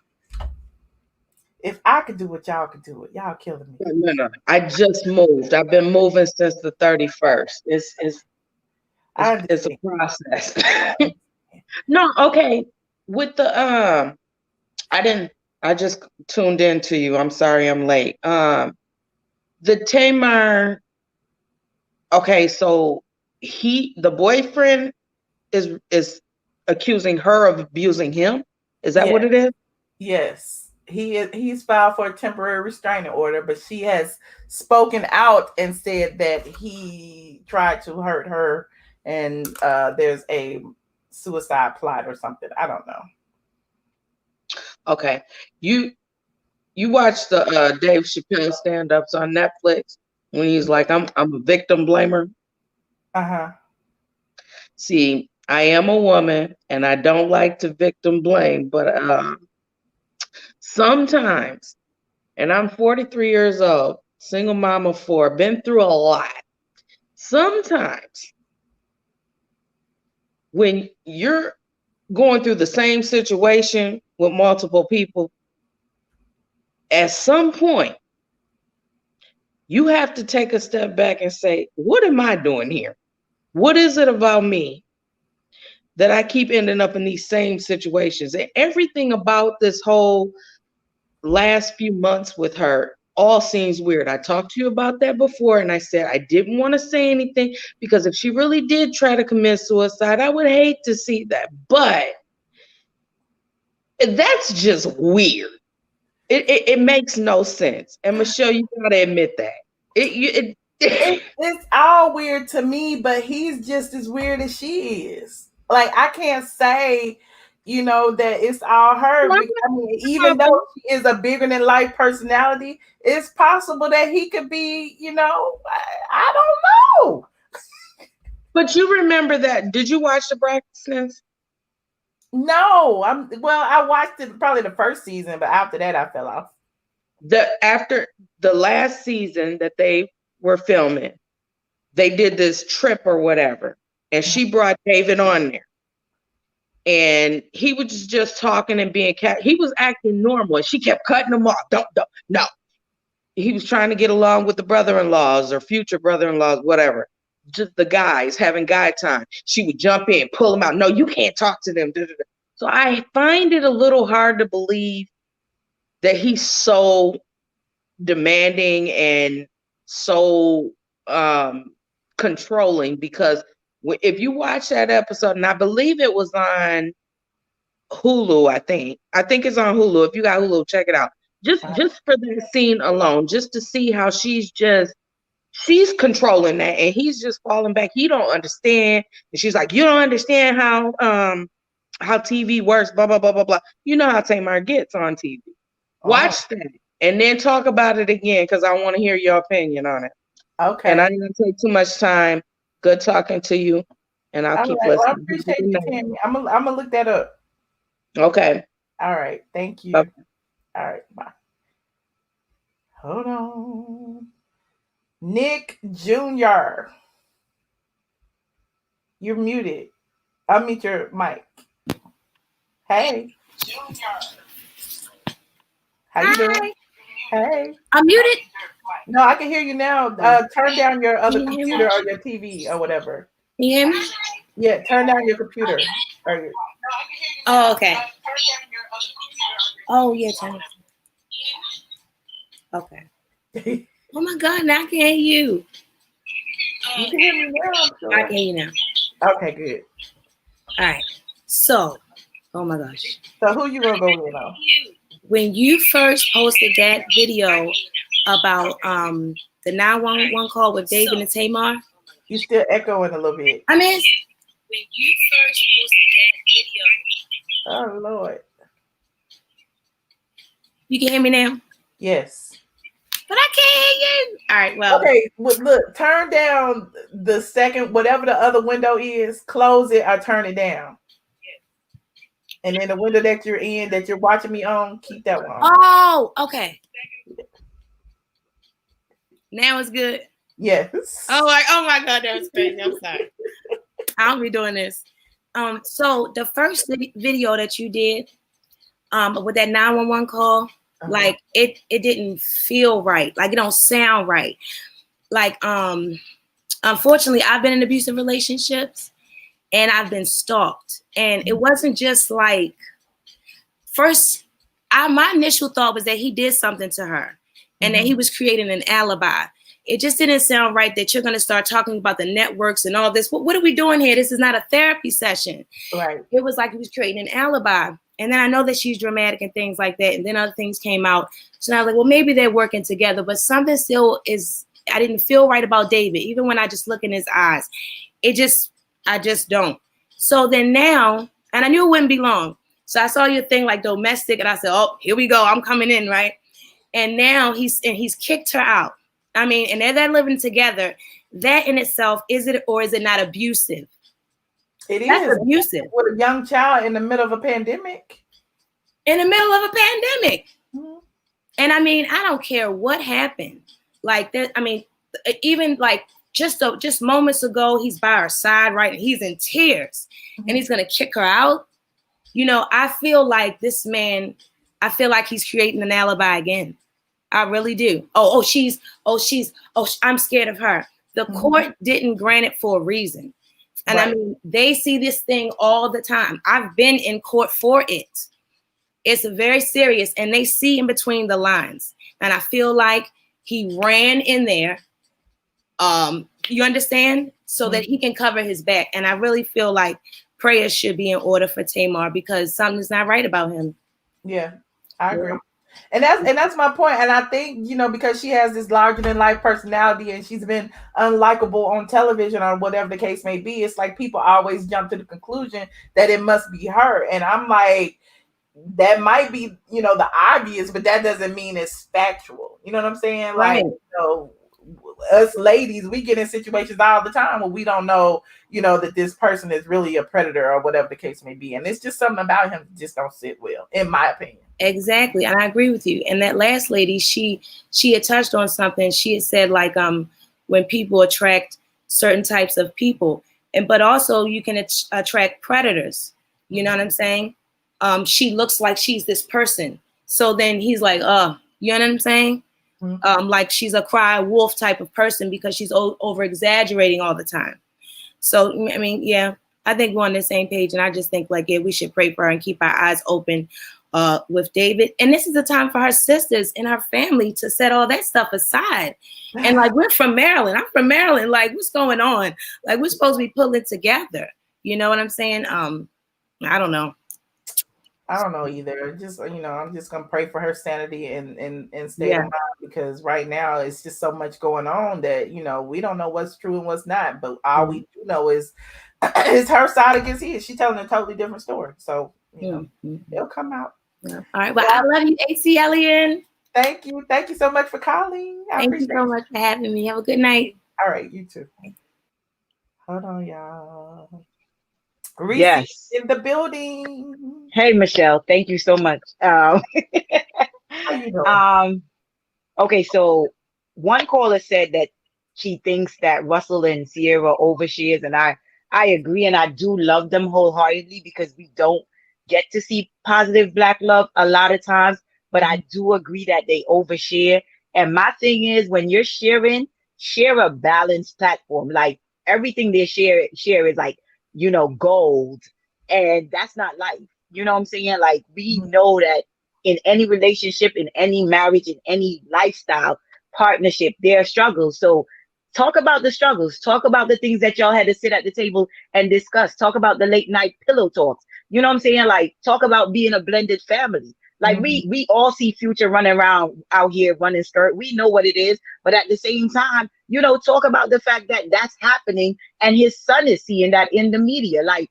if I could do it, y'all could do it. Y'all killing me. No. I just moved. I've been moving since the 31st. It's a process. No, okay. With the I just tuned in to you. I'm sorry I'm late. The Tamar, okay, so the boyfriend is accusing her of abusing him. Is that what it is? Yes. He's filed for a temporary restraining order, but she has spoken out and said that he tried to hurt her, and there's a suicide plot or something. I don't know. Okay. You watch the Dave Chappelle stand-ups on Netflix when he's like, I'm a victim blamer. See, I am a woman and I don't like to victim blame, but sometimes, and I'm 43 years old, single mom of 4, been through a lot. Sometimes when you're going through the same situation with multiple people, at some point, you have to take a step back and say, what am I doing here? What is it about me that I keep ending up in these same situations. And everything about this whole last few months with her all seems weird. I talked to you about that before, and I said I didn't want to say anything because if she really did try to commit suicide, I would hate to see that. But that's just weird. It makes no sense. And Michelle, you gotta admit that. It's all weird to me, but he's just as weird as she is. Like, I can't say, that it's all her. I mean, even though she is a bigger than life personality, it's possible that he could be, I don't know. But you remember that? Did you watch the Braxtons? No, I watched it probably the first season, but after that I fell off. After the last season that they were filming, they did this trip or whatever, and she brought David on there. And he was just talking and being he was acting normal, and she kept cutting him off. No. He was trying to get along with the brother-in-laws or future brother-in-laws, whatever. Just the guys having guy time. She would jump in, pull him out. No, you can't talk to them. So I find it a little hard to believe that he's so demanding and so controlling, because if you watch that episode, and I believe it was on Hulu, I think it's on Hulu. If you got Hulu, check it out. Just for the scene alone, just to see how she's controlling that, and he's just falling back. He don't understand, and she's like, "You don't understand how TV works." Blah blah blah blah blah. You know how Tamar gets on TV. Watch that, and then talk about it again, because I want to hear your opinion on it. Okay. And I didn't take too much time. Good talking to you, and I'll keep listening. Well, I appreciate you, Tammy. I'm gonna look that up. Okay. All right. Thank you. Okay. All right. Bye. Hold on. Nick Jr. You're muted. Unmute your mic. Hey. How you doing? Hey. I'm muted. No, I can hear you now. Turn down your other computer or your TV or whatever. You hear me? Yeah, turn down your computer. Oh, okay. Oh, yeah, turn it. Okay. Oh my God, now I can hear you. You can hear me now. Sure. I can hear you now. Okay, good. All right. So, oh my gosh. So who you gonna go with now? When you first posted that video about the 911 call with David and Tamar, you still echoing a little bit. I mean, when you first posted that video. Oh Lord. You can hear me now? Yes. But I can't hear you. All right, well. Okay, look, turn down the second, whatever the other window is, close it or turn it down. And then the window that you're in, that you're watching me on, keep that one on. Oh, okay. Now it's good. Yes. Oh my God, that was crazy. I'm sorry. I'll be doing this. So the first video that you did, with that 911 call, like it didn't feel right. Like it don't sound right. Like unfortunately, I've been in abusive relationships and I've been stalked. And it wasn't just like my initial thought was that he did something to her and that he was creating an alibi. It just didn't sound right that you're going to start talking about the networks and all this. What are we doing here? This is not a therapy session. Right. It was like he was creating an alibi. And then I know that she's dramatic and things like that. And then other things came out. So I was like, well, maybe they're working together. But something still I didn't feel right about David. Even when I just look in his eyes, I just don't. So then now, and I knew it wouldn't be long. So I saw your thing like domestic. And I said, oh, here we go. I'm coming in, right? And now he's kicked her out. I mean, and they're living together. That in itself, is it or is it not abusive? It That's is abusive. With a young child in the middle of a pandemic. In the middle of a pandemic. Mm-hmm. And I mean, I don't care what happened. Like that, I mean, even like just moments ago, he's by her side, right? And he's in tears and he's gonna kick her out. You know, I feel like this man, I feel like he's creating an alibi again. I really do. I'm scared of her. The court didn't grant it for a reason. And I mean, they see this thing all the time. I've been in court for it. It's very serious, and they see in between the lines. And I feel like he ran in there, you understand, so that he can cover his back. And I really feel like prayers should be in order for Tamar because something's not right about him. Yeah, I agree. And that's my point. And I think, because she has this larger than life personality and she's been unlikable on television or whatever the case may be, it's like people always jump to the conclusion that it must be her. And I'm like, that might be, the obvious, but that doesn't mean it's factual. You know what I'm saying? Right. Like, us ladies, we get in situations all the time where we don't know, that this person is really a predator or whatever the case may be. And it's just something about him that just don't sit well, in my opinion. Exactly. And I agree with you. And that last lady, she had touched on something. She had said like, when people attract certain types of people, but also you can attract predators. You know what I'm saying? She looks like she's this person. So then he's like, you know what I'm saying? Like she's a cry wolf type of person because she's over exaggerating all the time. So, I mean, yeah, I think we're on the same page. And I just think like, yeah, we should pray for her and keep our eyes open with David. And this is the time for her sisters and her family to set all that stuff aside. And like, we're from Maryland. I'm from Maryland. Like, what's going on? Like, we're supposed to be pulling together. You know what I'm saying? I don't know. I don't know either. Just, I'm just going to pray for her sanity and stay in mind because right now it's just so much going on that, we don't know what's true and what's not. But all we do know is it's her side against his. She's telling a totally different story. So, it'll come out. Yeah. All right. Well, I love you, ATLien. Thank you. Thank you so much for calling. Thank you so much for having me. Have a good night. All right. You too. Hold on, y'all. Reese Yes. in the building. Hey, Michelle. Thank you so much. How you doing? Okay, so one caller said that she thinks that Russell and Sierra overshares, and I agree, and I do love them wholeheartedly because we don't get to see positive Black love a lot of times, but I do agree that they overshare. And my thing is, when you're sharing, share a balanced platform. Like everything they share is like, gold, and that's not life. You know what I'm saying? Like we know that in any relationship, in any marriage, in any lifestyle partnership, there are struggles. So talk about the struggles, talk about the things that y'all had to sit at the table and discuss, talk about the late night pillow talks. You know what I'm saying? Like talk about being a blended family. Like we all see Future running around out here running skirt. We know what it is, but at the same time, talk about the fact that that's happening and his son is seeing that in the media. Like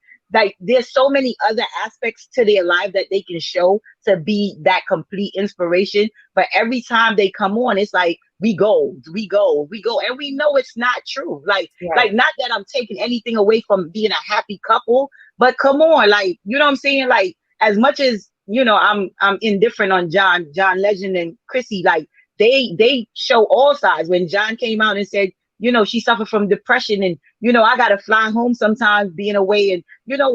there's so many other aspects to their life that they can show to be that complete inspiration. But every time they come on, it's like, we go. And we know it's not true. Like not that I'm taking anything away from being a happy couple, but come on, like, you know what I'm saying? Like, as much as, I'm indifferent on John Legend and Chrissy, like they show all sides. When John came out and said, she suffered from depression and, I got to fly home sometimes being away and,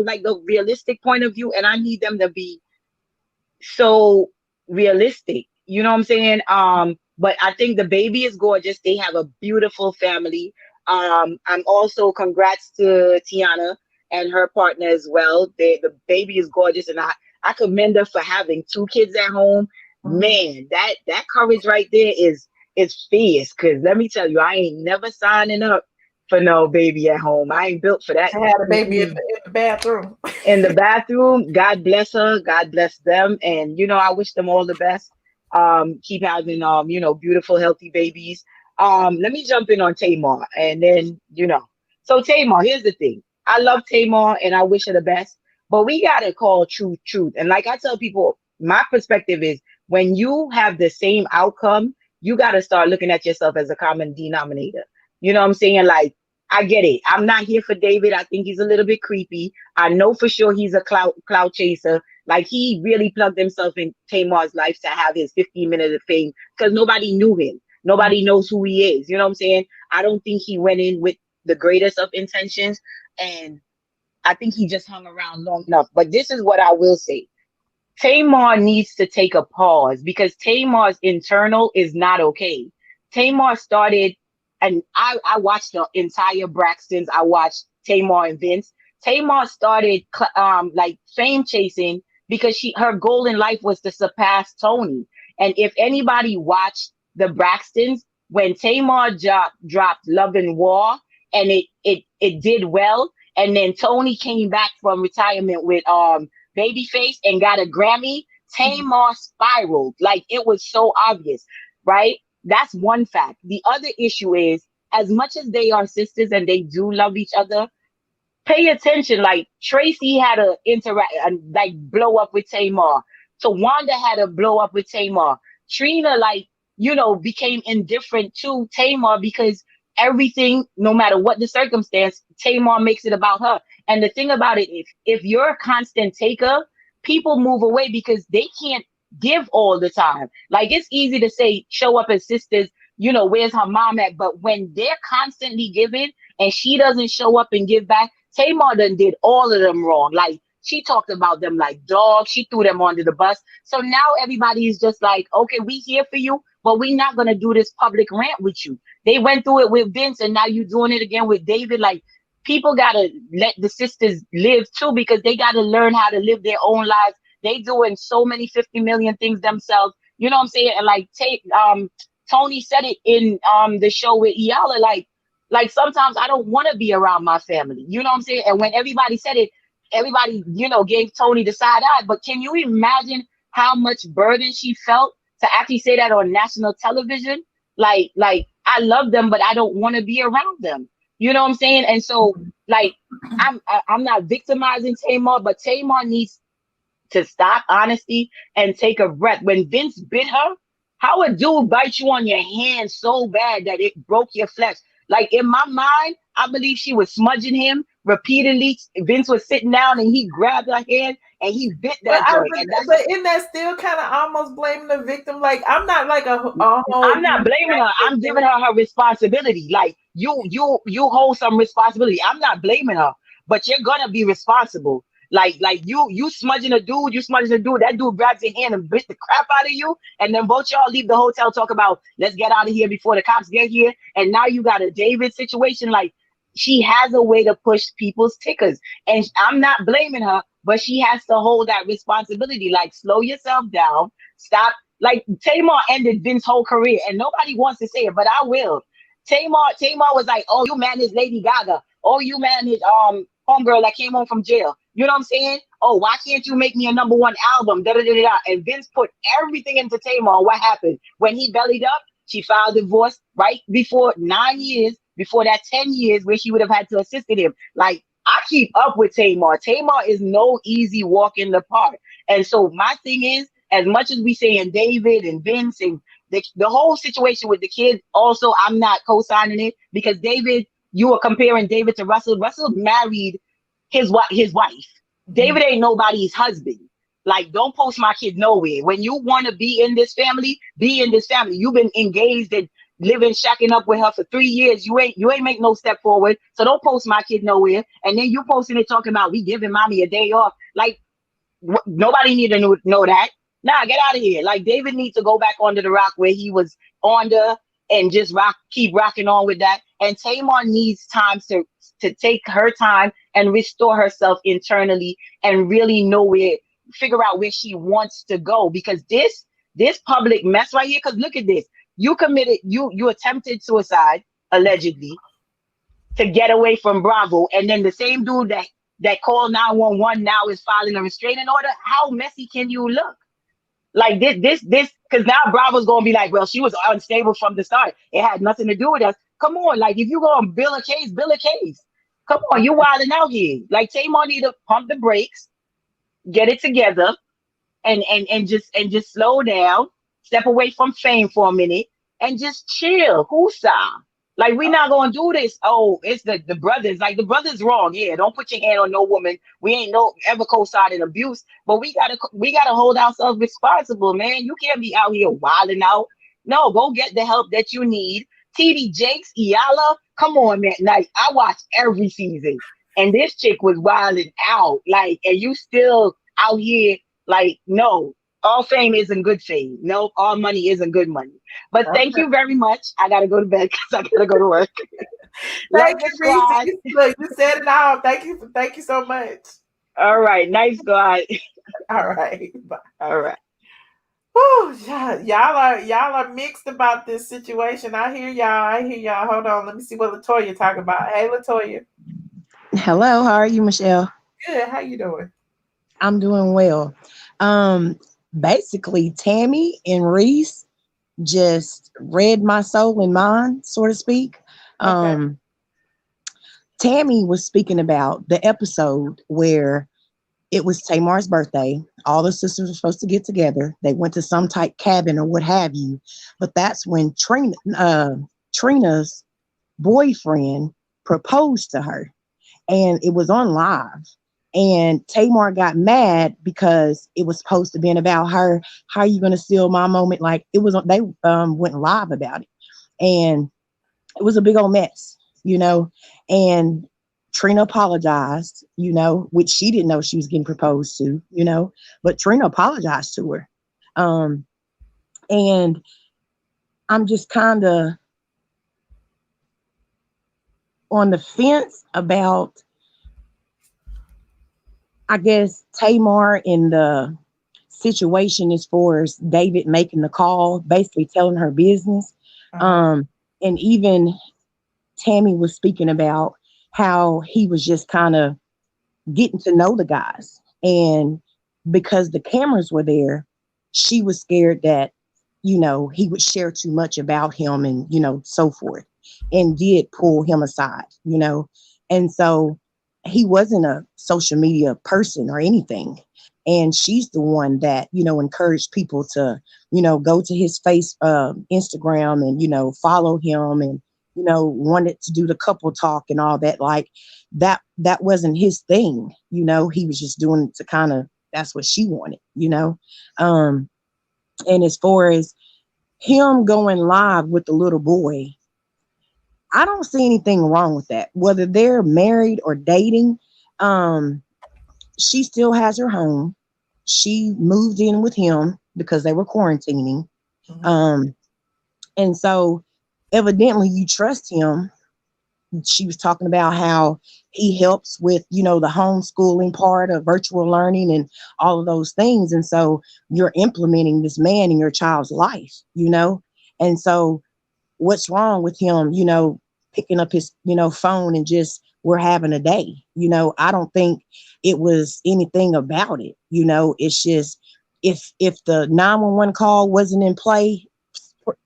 like the realistic point of view. And I need them to be so realistic, you know what I'm saying? But I think the baby is gorgeous. They have a beautiful family. I'm also congrats to Tiana and her partner as well. The baby is gorgeous. And I commend her for having 2 kids at home. Man, that courage right there is fierce. Cause let me tell you, I ain't never signing up for no baby at home. I ain't built for that. I had a baby in the bathroom. In the bathroom. God bless her. God bless them. And I wish them all the best. Keep having beautiful, healthy babies. Let me jump in on Tamar, and then So Tamar, here's the thing. I love Tamar, and I wish her the best. But we gotta call truth. And like I tell people, my perspective is when you have the same outcome, you gotta start looking at yourself as a common denominator. You know what I'm saying? Like, I get it. I'm not here for David. I think he's a little bit creepy. I know for sure he's a clout chaser. Like, he really plugged himself in Tamar's life to have his 15 minutes of fame because nobody knew him. Nobody knows who he is. You know what I'm saying? I don't think he went in with the greatest of intentions. And I think he just hung around long enough. But this is what I will say. Tamar needs to take a pause because Tamar's internal is not okay. Tamar started, and I watched the entire Braxtons. I watched Tamar and Vince. Tamar started like fame chasing because her goal in life was to surpass Tony. And if anybody watched the Braxtons, when Tamar dropped Love and War and it did well, and then Tony came back from retirement with Babyface and got a Grammy, Tamar spiraled. Like, it was so obvious, right? That's one fact. The other issue is, as much as they are sisters and they do love each other, pay attention. Like, Tracy had a blow up with Tamar. Tawanda had a blow up with Tamar. Trina, became indifferent to Tamar because everything, no matter what the circumstance, Tamar makes it about her. And the thing about it, if you're a constant taker, people move away because they can't give all the time. Like, it's easy to say, show up as sisters, where's her mom at? But when they're constantly giving and she doesn't show up and give back, Tamar done did all of them wrong. Like, she talked about them like dogs. She threw them under the bus. So now everybody is just like, okay, we here for you, but we're not going to do this public rant with you. They went through it with Vince, and now you're doing it again with David. Like, people got to let the sisters live too, because they got to learn how to live their own lives. They doing so many 50 million things themselves. You know what I'm saying? And like, Tony said it in the show with Iala, like sometimes I don't want to be around my family. You know what I'm saying? And when everybody said it, everybody, gave Tony the side eye. But can you imagine how much burden she felt to actually say that on national television? Like I love them, but I don't want to be around them. You know what I'm saying? And so, like, I'm not victimizing Tamar, but Tamar needs to stop, honesty, and take a breath. When Vince bit her, how a dude bite you on your hand so bad that it broke your flesh? Like, in my mind, I believe she was smudging him repeatedly. Vince was sitting down and he grabbed her hand and he bit that joint. But isn't that still kind of almost blaming the victim? Like, I'm not like I'm not blaming her. I'm giving her responsibility. Like, you hold some responsibility. I'm not blaming her, but you're gonna be responsible. Like you smudging a dude, that dude grabs your hand and bit the crap out of you, and then both y'all leave the hotel, talk about, let's get out of here before the cops get here. And now you got a David situation. Like, she has a way to push people's tickers, and I'm not blaming her, but she has to hold that responsibility. Like, slow yourself down, stop. Like, Tamar ended Vince's whole career, and nobody wants to say it, but I will. Tamar was like, oh, you managed Lady Gaga. Oh, you managed homegirl that came home from jail. You know what I'm saying? Oh, why can't you make me a #1 album? Da, da, da, da. And Vince put everything into Tamar. What happened? When he bellied up, she filed divorce right before 9 years, before that 10 years where she would have had to assist him. Like, I keep up with Tamar. Tamar is no easy walk in the park. And so my thing is, as much as we saying David and Vince and the whole situation with the kids, also, I'm not co-signing it, because David, you are comparing David to Russell. Russell married his wife. David ain't nobody's husband. Like, don't post my kid nowhere. When you want to be in this family, be in this family. You've been engaged and living, shacking up with her for 3 years. You ain't make no step forward. So don't post my kid nowhere. And then you posting it talking about, we giving mommy a day off. Like, nobody need to know that. Nah, get out of here. Like, David needs to go back under the rock where he was under and just keep rocking on with that. And Tamar needs time to take her time and restore herself internally and really figure out where she wants to go. Because this public mess right here, because look at this. You attempted suicide, allegedly, to get away from Bravo. And then the same dude that called 911 now is filing a restraining order. How messy can you look? Like, this, because now Bravo's going to be like, well, she was unstable from the start. It had nothing to do with us. Come on, like, if you're going to bill a case. Come on, you wilding out here. Like, Tamar need to pump the brakes, get it together, and just slow down, step away from fame for a minute, and just chill. Whoosah. Like, we're not gonna do this. Oh, it's the brothers. Like, the brothers wrong. Yeah, don't put your hand on no woman. We ain't ever co-signing abuse, but we gotta hold ourselves responsible, man. You can't be out here wilding out. No, go get the help that you need. TD Jakes, Iala, come on, man. Like, I watched every season, and this chick was wilding out. Like, and you still out here, like, no. all fame isn't good fame. No, all money isn't good money. But thank you very much. I gotta go to bed because I gotta go to work. Thank you, Reese. Look, you said it all. Thank you so much. All right, nice guy. All right. Bye. All right. Whew, y'all are mixed about this situation. I hear y'all. Hold on, let me see what Latoya talking about. Hey, Latoya. Hello, how are you, Michelle? Good. How you doing? I'm doing well. Basically, Tammy and Reese just read my soul and mind, so to speak. Okay. Tammy was speaking about the episode where it was Tamar's birthday. All the sisters were supposed to get together. They went to some type cabin or what have you. But that's when Trina's boyfriend proposed to her. And it was on live. And Tamar got mad because it was supposed to be about her. How are you going to steal my moment? Like it was, they went live about it. And it was a big old mess, you know. And Trina apologized, you know, which she didn't know she was getting proposed to, you know, but Trina apologized to her. And I'm just kind of on the fence about, I guess, Tamar in the situation as far as David making the call, basically telling her business. And even Tammy was speaking about how he was just kind of getting to know the guys. And because the cameras were there, she was scared that, you know, he would share too much about him and, you know, so forth, and did pull him aside, you know. And so he wasn't a social media person or anything. And she's the one that, you know, encouraged people to, you know, go to his Instagram and, you know, follow him, and, you know, wanted to do the couple talk and all that. Like that wasn't his thing. You know, he was just doing it to kind of, that's what she wanted, you know? And as far as him going live with the little boy, I don't see anything wrong with that. Whether they're married or dating, she still has her home. She moved in with him because they were quarantining. And so evidently you trust him. She was talking about how he helps with, you know, the homeschooling part of virtual learning and all of those things. And so you're implementing this man in your child's life, you know? And so what's wrong with him, you know, picking up his, you know, phone and just, we're having a day, you know? I don't think it was anything about it, you know? It's just, if the 911 call wasn't in play,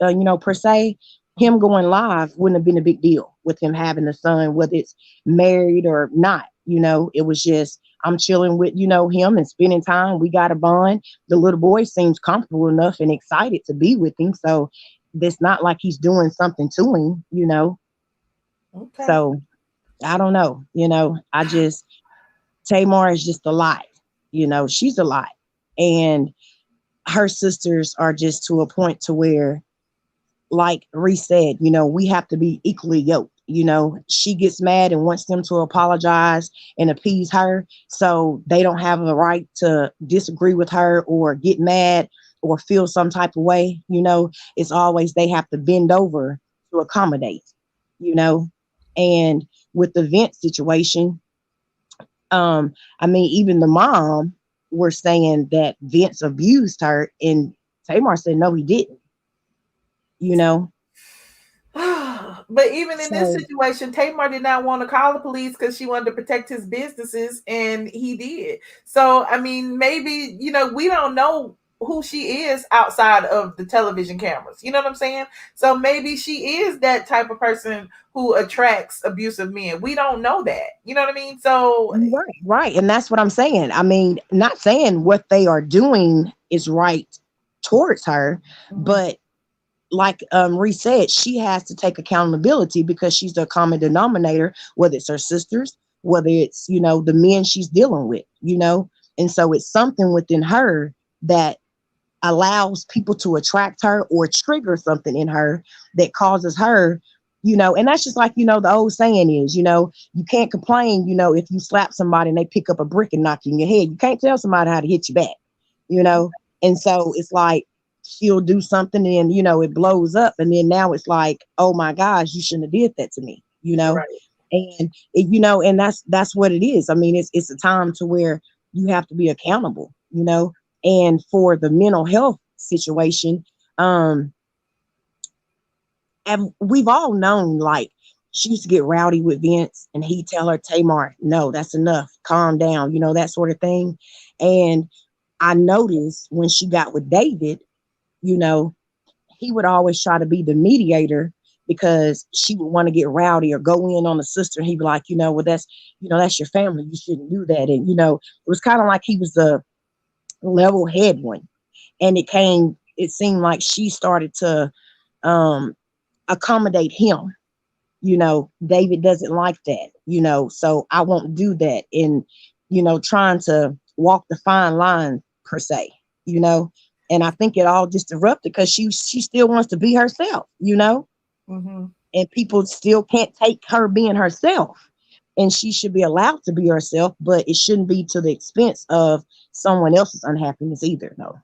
you know, per se, him going live wouldn't have been a big deal with him having a son, whether it's married or not. You know, it was just, I'm chilling with, you know, him and spending time. We got a bond. The little boy seems comfortable enough and excited to be with him. So it's not like he's doing something to him, you know. Okay. So I don't know, you know, Tamar is just a lot, you know, she's a lot. And her sisters are just to a point to where, like Reese said, you know, we have to be equally yoked. You know, she gets mad and wants them to apologize and appease her. So they don't have a right to disagree with her or get mad or feel some type of way. You know, it's always they have to bend over to accommodate, you know. And with the Vince situation, I mean, even the mom were saying that Vince abused her, and Tamar said, no, he didn't. You know, but even in this situation, Tamar did not want to call the police because she wanted to protect his businesses, and he did. So, I mean, maybe, you know, we don't know who she is outside of the television cameras. You know what I'm saying? So maybe she is that type of person who attracts abusive men. We don't know that. You know what I mean? So right. And that's what I'm saying. I mean, not saying what they are doing is right towards her, but like Reese said, she has to take accountability because she's the common denominator, whether it's her sisters, whether it's, you know, the men she's dealing with, you know. And so it's something within her that allows people to attract her or trigger something in her that causes her, you know. And that's just like, you know, the old saying is, you know, you can't complain, you know, if you slap somebody and they pick up a brick and knock you in your head. You can't tell somebody how to hit you back, you know. And so it's like she'll do something and, you know, it blows up. And then now it's like, oh my gosh, you shouldn't have did that to me, you know? Right. And, you know, and that's what it is. I mean, it's a time to where you have to be accountable, you know? And for the mental health situation, and we've all known, like, she used to get rowdy with Vince and he'd tell her, Tamar, no, that's enough. Calm down, you know, that sort of thing. And I noticed when she got with David, you know, he would always try to be the mediator because she would want to get rowdy or go in on the sister. And he'd be like, you know, well, that's your family. You shouldn't do that. And, you know, it was kind of like he was the level head one. And it seemed like she started to accommodate him. You know, David doesn't like that, you know, so I won't do that. And, you know, trying to walk the fine line per se, you know, and I think it all just erupted because she still wants to be herself, you know, and people still can't take her being herself, and she should be allowed to be herself, but it shouldn't be to the expense of someone else's unhappiness either. No,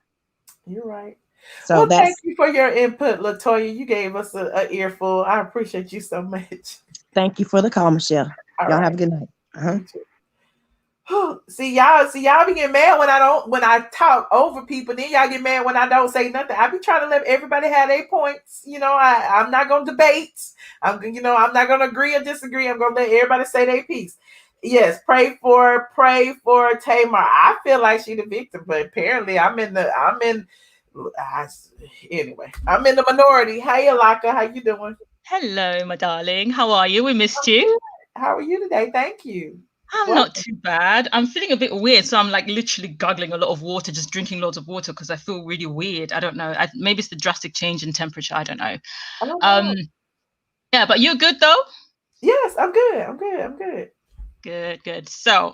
you're right. So well, thank you for your input, LaToya. You gave us an earful. I appreciate you so much. Thank you for the call, Michelle. All Y'all right. have a good night. See y'all be getting mad when I talk over people. Then y'all get mad when I don't say nothing. I be trying to let everybody have their points. You know, I'm not gonna debate. I'm not gonna agree or disagree. I'm gonna let everybody say their piece. Yes, pray for Tamar. I feel like she's the victim, but apparently I'm in the minority. Hey, Alaka, how you doing? Hello, my darling. How are you? We missed you. How are you today? Thank you. I'm not too bad. I'm feeling a bit weird, so I'm like literally guggling a lot of water, just drinking loads of water because I feel really weird. I don't know. Maybe it's the drastic change in temperature. I don't know. Yeah, but you're good though? Yes, I'm good. Good. So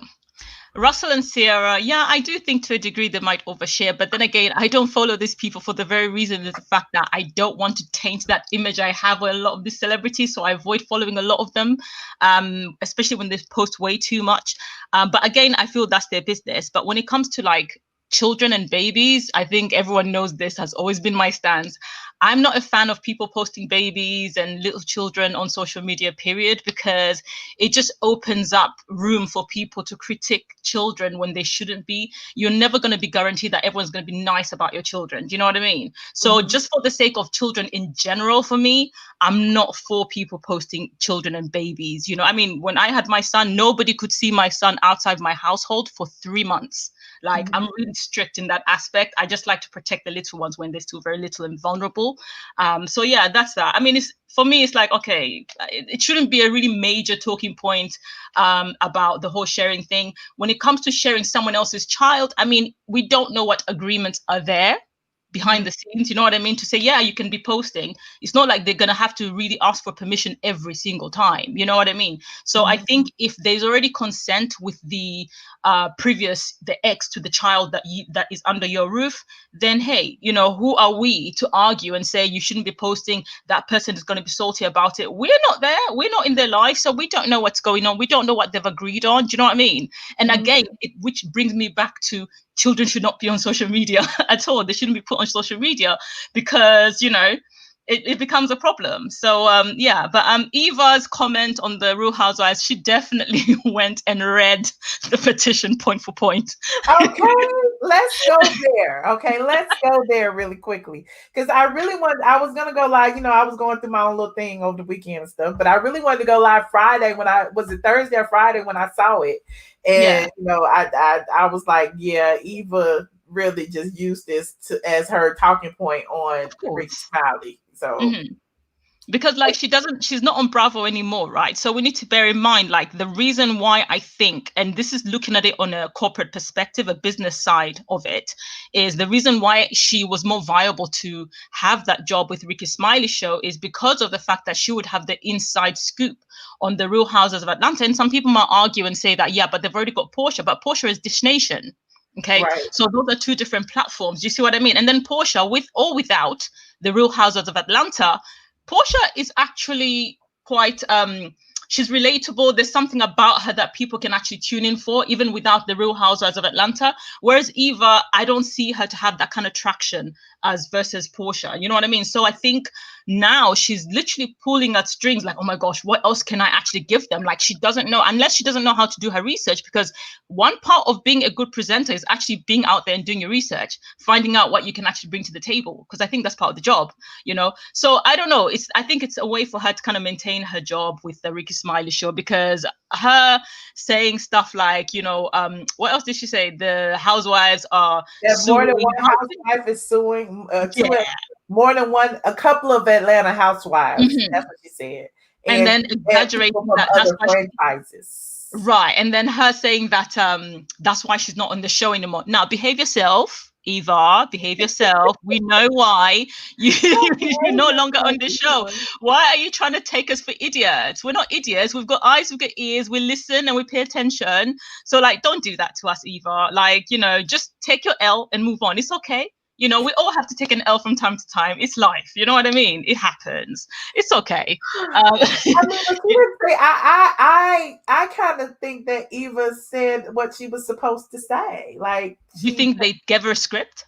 Russell and Sierra, yeah, I do think to a degree they might overshare, but then again, I don't follow these people for the very reason of the fact that I don't want to taint that image I have with a lot of these celebrities, so I avoid following a lot of them, especially when they post way too much. But again, I feel that's their business. But when it comes to like children and babies, I think everyone knows this has always been my stance. I'm not a fan of people posting babies and little children on social media, period, because it just opens up room for people to critique children when they shouldn't be. You're never going to be guaranteed that everyone's going to be nice about your children. Do you know what I mean? So just for the sake of children in general, for me, I'm not for people posting children and babies. You know, I mean, when I had my son, nobody could see my son outside my household for 3 months. Like, I'm really strict in that aspect. I just like to protect the little ones when they're still very little and vulnerable. So yeah, that's that. I mean, for me, it's like, okay, it shouldn't be a really major talking point about the whole sharing thing. When it comes to sharing someone else's child, I mean, we don't know what agreements are there behind the scenes, you know what I mean? To say, yeah, you can be posting. It's not like they're going to have to really ask for permission every single time. You know what I mean? So I think if there's already consent with the ex to the child that is under your roof, then hey, you know, who are we to argue and say you shouldn't be posting, that person is going to be salty about it? We're not there. We're not in their life. So we don't know what's going on. We don't know what they've agreed on. Do you know what I mean? And again, which brings me back to children should not be on social media at all. They shouldn't be put on social media because, you know, it becomes a problem. So yeah, but Eva's comment on the Real Housewives, she definitely went and read the petition point for point. Okay, let's go there. Okay, let's go there really quickly because I was gonna go live. You know, I was going through my own little thing over the weekend and stuff, but I really wanted to go live Friday was it Thursday or Friday when I saw it, and you know, I was like, yeah, Eva really just used this as her talking point on Ricky Smiley. So because like she's not on Bravo anymore, right? So we need to bear in mind, like, the reason why I think, and this is looking at it on a corporate perspective, a business side of it, is the reason why she was more viable to have that job with Ricky Smiley show is because of the fact that she would have the inside scoop on the Real Housewives of Atlanta. And some people might argue and say that, yeah, but they've already got Portia, but Portia is Dish Nation. Okay, so those are two different platforms. You see what I mean? And then Portia, with or without, the Real Housewives of Atlanta, Portia is actually quite She's relatable. There's something about her that people can actually tune in for, even without the Real Housewives of Atlanta. Whereas Eva, I don't see her to have that kind of traction as versus Portia. You know what I mean? So I think now she's literally pulling at strings like, oh my gosh, what else can I actually give them? Like she doesn't know, unless she doesn't know how to do her research, because one part of being a good presenter is actually being out there and doing your research, finding out what you can actually bring to the table, because I think that's part of the job, you know? So I don't know. I think it's a way for her to kind of maintain her job with the Ricky Smiley show, because her saying stuff like, you know, what else did she say? The housewives are more than one housewife is suing. More than one, a couple of Atlanta housewives. Mm-hmm. That's what she said. And then exaggerating that other franchises. Right. And then her saying that that's why she's not on the show anymore. Now, behave yourself, Eva, behave yourself. We know why you're no longer on the show. Why are you trying to take us for idiots? We're not idiots. We've got eyes, we've got ears, we listen and we pay attention. So like, don't do that to us, Eva. Like, you know, just take your L and move on. It's okay. You know, we all have to take an L from time to time. It's life. You know what I mean? It happens. It's okay. I mean, I kind of think that Eva said what she was supposed to say. Like, you think they gave her a script?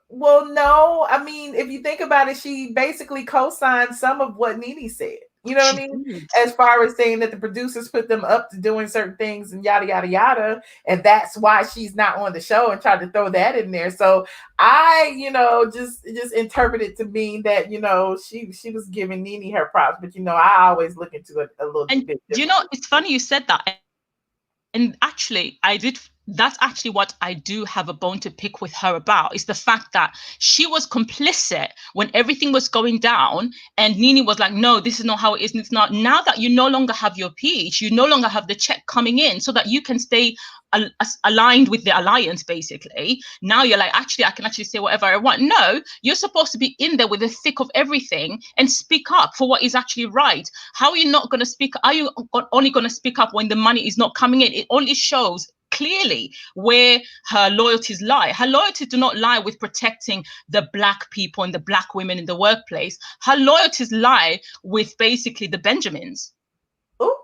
Well, no. I mean, if you think about it, she basically co-signed some of what Nene said. You know what I mean? As far as saying that the producers put them up to doing certain things and yada, yada, yada. And that's why she's not on the show, and tried to throw that in there. So I, you know, just interpret it to mean that, you know, she was giving Nene her props. But, you know, I always look into it a little bit. Do you know, it's funny you said that. And actually, that's actually what I do have a bone to pick with her about, is the fact that she was complicit when everything was going down, and Nene was like, no, this is not how it is, and it's not. Now that you no longer have your peach, you no longer have the check coming in so that you can stay aligned with the alliance, basically. Now you're like, actually, I can actually say whatever I want. No, you're supposed to be in there with the thick of everything and speak up for what is actually right. How are you not going to speak? Are you only going to speak up when the money is not coming in? It only shows clearly where her loyalties lie. Her loyalties do not lie with protecting the Black people and the Black women in the workplace. Her loyalties lie with basically the Benjamins.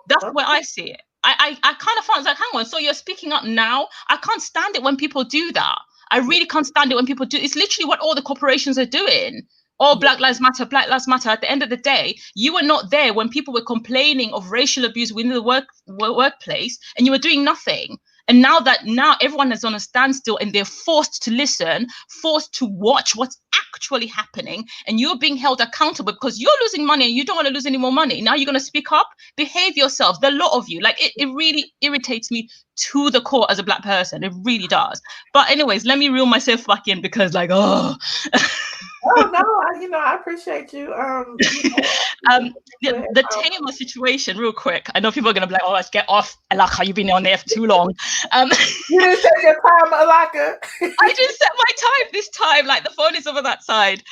That's where I see it. I kind of found like, hang on, so you're speaking up now? I can't stand it when people do that. I really can't stand it when people do. It's literally what all the corporations are doing. All Black Lives Matter, Black Lives Matter. At the end of the day, you were not there when people were complaining of racial abuse within the workplace, and you were doing nothing. And now everyone is on a standstill, and they're forced to listen, forced to watch what's actually happening, and you're being held accountable because you're losing money and you don't want to lose any more money. Now you're going to speak up, behave yourself. The lot of you, like it really irritates me to the core as a Black person. It really does. But anyways, let me reel myself back in, because like, oh. Oh no, I appreciate you. The Tamar situation, real quick. I know people are gonna be like, "Oh, let's get off, Alaka. You've been on there for too long." You didn't set your time, Alaka. I didn't set my time this time. Like the phone is over that side.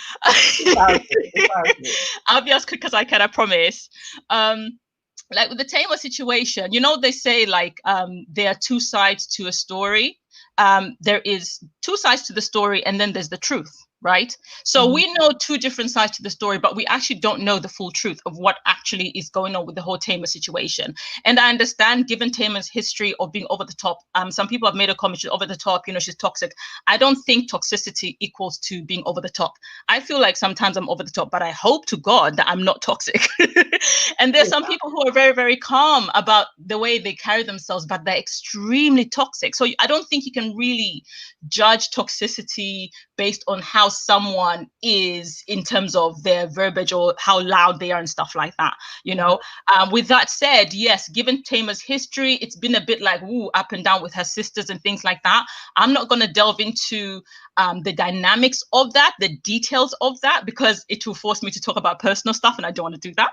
I'll be as quick as I can. I promise. Like with the Tamar situation, you know, they say like there are two sides to a story. There is two sides to the story, and then there's the truth. Right? So we know two different sides to the story, but we actually don't know the full truth of what actually is going on with the whole Tamar situation. And I understand, given Tamar's history of being over the top, some people have made a comment, she's over the top, you know, she's toxic. I don't think toxicity equals to being over the top. I feel like sometimes I'm over the top, but I hope to God that I'm not toxic. And there's some people who are very, very calm about the way they carry themselves, but they're extremely toxic. So I don't think you can really judge toxicity based on how someone is in terms of their verbiage or how loud they are and stuff like that, you know. With that said, yes, given Tamar's history, it's been a bit like up and down with her sisters and things like that. I'm not going to delve into the dynamics of that, the details of that, because it will force me to talk about personal stuff, and I don't want to do that.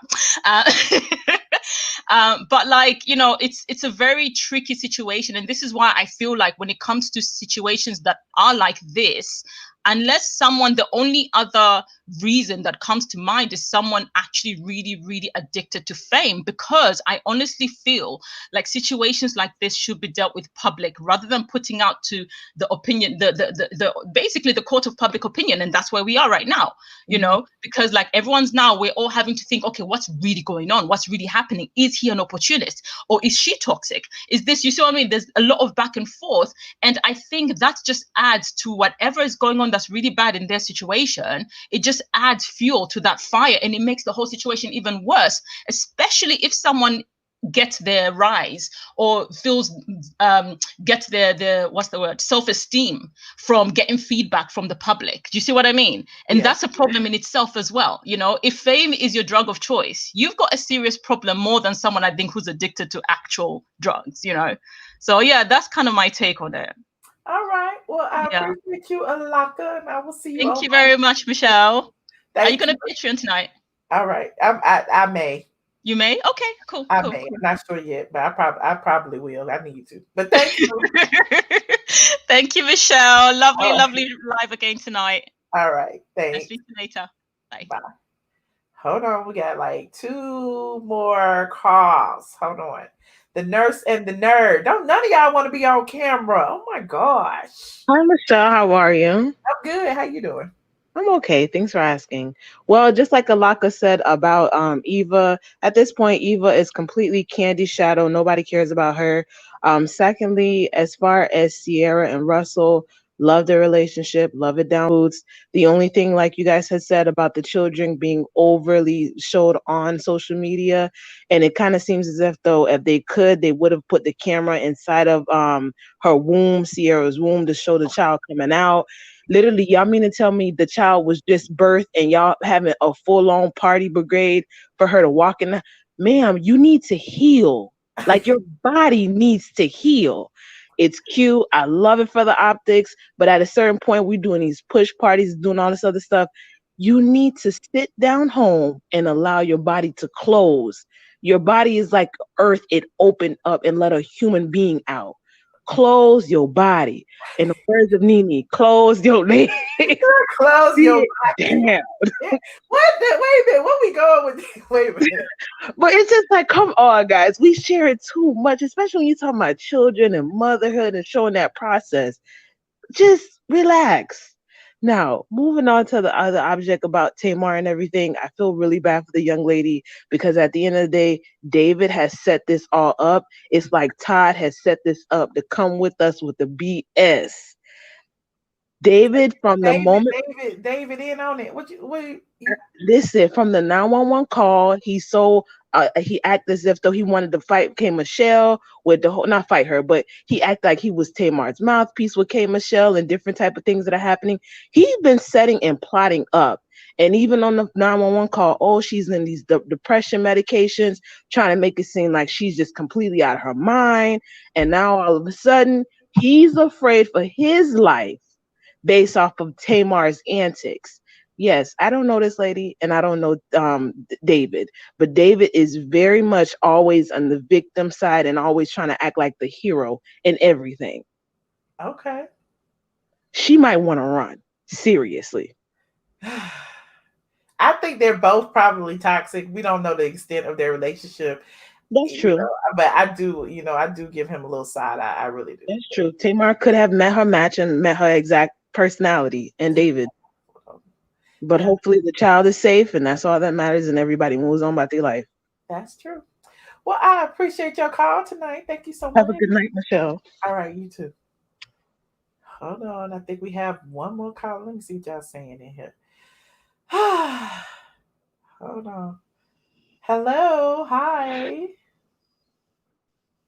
But like, you know, it's a very tricky situation. And this is why I feel like when it comes to situations that are like this, unless someone, the only other reason that comes to mind is someone actually really, really addicted to fame, because I honestly feel like situations like this should be dealt with public rather than putting out to the opinion, the basically the court of public opinion. And that's where we are right now, you know, because like everyone's now, we're all having to think, okay, what's really going on? What's really happening? Is he an opportunist or is she toxic? Is this, you see what I mean? There's a lot of back and forth. And I think that just adds to whatever is going on that's really bad in their situation. It just adds fuel to that fire and it makes the whole situation even worse, especially if someone gets their rise or feels gets their what's the word, self-esteem from getting feedback from the public. Do you see what I mean? And that's a problem in itself as well. You know, if fame is your drug of choice, you've got a serious problem more than someone I think who's addicted to actual drugs, you know. So yeah, that's kind of my take on it. All right. Well, I appreciate you, Alaka, and I will see you. Thank you very much, Michelle. Are you going to Patreon tonight? All right. I may. You may? Okay, cool. I cool, may. cool. I'm not sure yet, but I probably will. I need to. But thank you. Thank you, Michelle. Lovely, lovely live again tonight. All right. Thanks. I'll speak to you later. Bye. Bye. Hold on. We got like 2 more calls. Hold on. The nurse and the nerd. None of y'all want to be on camera. Oh my gosh. Hi, Michelle. How are you? I'm good. How you doing? I'm okay. Thanks for asking. Well, just like Alaka said about Eva, at this point, Eva is completely Candy Shadow. Nobody cares about her. Secondly, as far as Sierra and Russell, love their relationship, love it down boots. The only thing, like you guys had said about the children being overly showed on social media, and it kind of seems as if though if they could, they would have put the camera inside of her womb, Sierra's womb, to show the child coming out. Literally, y'all mean to tell me the child was just birthed and y'all having a full-on party brigade for her to walk in? Ma'am, you need to heal. Like, your body needs to heal. It's cute. I love it for the optics. But at a certain point, we're doing these push parties, doing all this other stuff. You need to sit down home and allow your body to close. Your body is like earth. It opened up and let a human being out. Close your body. In the words of Nene, close your legs. Close your body. Damn. Wait a minute. What we going with? Wait a minute. But it's just like, come on, guys. We share it too much, especially when you're talking about children and motherhood and showing that process. Just relax. Now, moving on to the other object about Tamar and everything, I feel really bad for the young lady because at the end of the day, David has set this all up. It's like Todd has set this up to come with us with the BS. David, from the moment David in on it. Listen, from the 911 call, he acted as if though he wanted to fight K. Michelle with the whole, not fight her, but he acted like he was Tamar's mouthpiece with K. Michelle and different type of things that are happening. He's been setting and plotting up. And even on the 911 call, she's in these depression medications, trying to make it seem like she's just completely out of her mind. And now all of a sudden, he's afraid for his life based off of Tamar's antics. Yes, I don't know this lady and I don't know David, but David is very much always on the victim side and always trying to act like the hero in everything. Okay. She might want to run. Seriously. I think they're both probably toxic. We don't know the extent of their relationship. That's true. But I do give him a little side. I really do. That's true. Tamar could have met her match and met her exact personality and David. But hopefully the child is safe and that's all that matters and everybody moves on about their life. That's true. Well, I appreciate your call tonight. Thank you so much. Have a good night, Michelle. All right, you too. Hold on. I think we have one more call. Let me see what y'all saying in here. Hold on. Hello. Hi.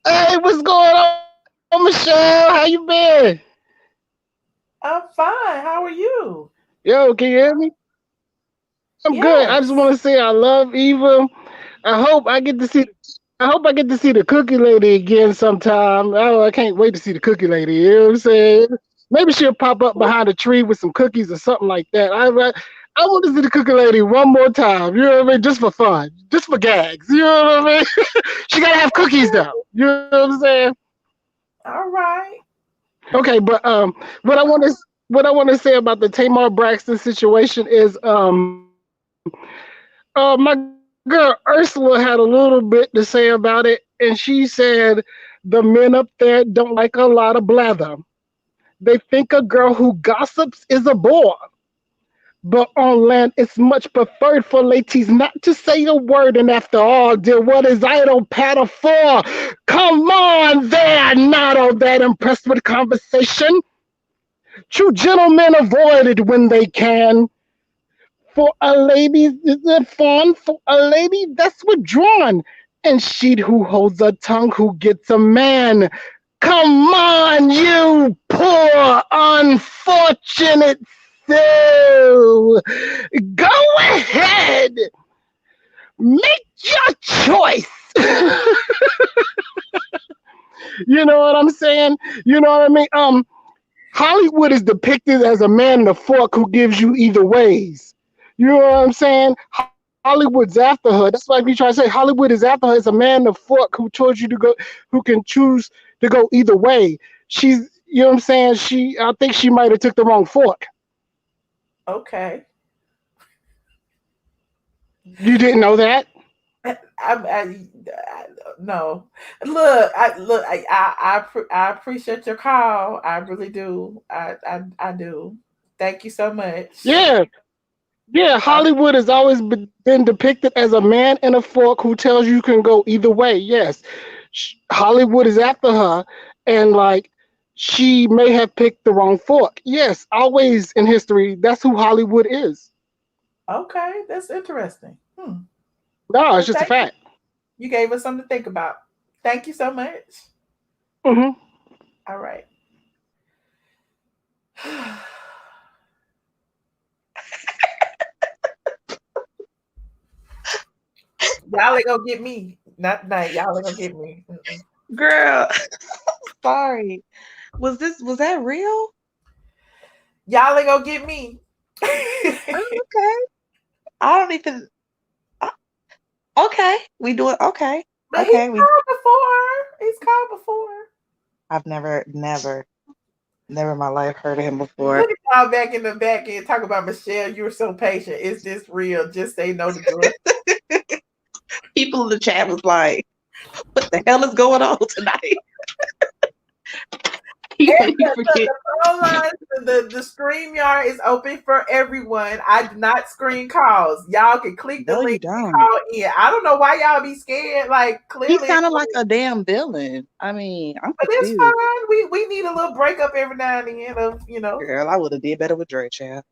Hey, what's going on, Michelle? How you been? I'm fine. How are you? Yo, can you hear me? I'm good. I just want to say I love Eva. I hope I get to see the cookie lady again sometime. Oh, I can't wait to see the cookie lady. You know what I'm saying? Maybe she'll pop up behind a tree with some cookies or something like that. I want to see the cookie lady one more time. You know what I mean? Just for fun, just for gags. You know what I mean? She gotta have cookies though. You know what I'm saying? All right. Okay, but what I want what I want to say about the Tamar Braxton situation is my girl Ursula had a little bit to say about it, and she said the men up there don't like a lot of blather. They think a girl who gossips is a bore. But on land, it's much preferred for ladies not to say a word. And after all, dear, what is idle patter for? Come on, they're not all that impressed with conversation. True gentlemen avoid it when they can. For a lady, is it fun? For a lady, that's withdrawn. And she who holds a tongue who gets a man. Come on, you poor unfortunate soul. Go ahead. Make your choice. You know what I'm saying? You know what I mean? Hollywood is depicted as a man in a fork who gives you either ways. You know what I'm saying? Hollywood's after her. That's why we try to say Hollywood is after her. It's a man in a fork who told you to go, who can choose to go either way. She's, you know what I'm saying? I think she might have took the wrong fork. Okay. You didn't know that? No. Look, I appreciate your call. I really do. I do. Thank you so much. Yeah. Yeah, Hollywood has always been depicted as a man in a fork who tells you can go either way. Yes. Hollywood is after her, and like she may have picked the wrong fork. Yes, always in history, that's who Hollywood is. Okay, that's interesting. No, it's just a fact. You gave us something to think about. Thank you so much. Mm-hmm. All right. Y'all ain't gonna get me. Not tonight. Y'all ain't gonna get me. Girl, sorry. Was that real? Y'all ain't gonna get me. Okay. I don't even. Okay, we do it. Okay. But Okay. He's called before. He's called before. I've never in my life heard of him before. Look at y'all back in the back end talk about Michelle. You were so patient. Is this real? Just say no to good. People in the chat was like, "What the hell is going on tonight?" The phone lines, the StreamYard is open for everyone. I do not screen calls. Y'all can click the link and call in. I don't know why y'all be scared. Like clearly, He sounded like a damn villain. I mean, I'm but confused. it's fine. We need a little breakup every now and then of Girl, I would have did better with Dre, child.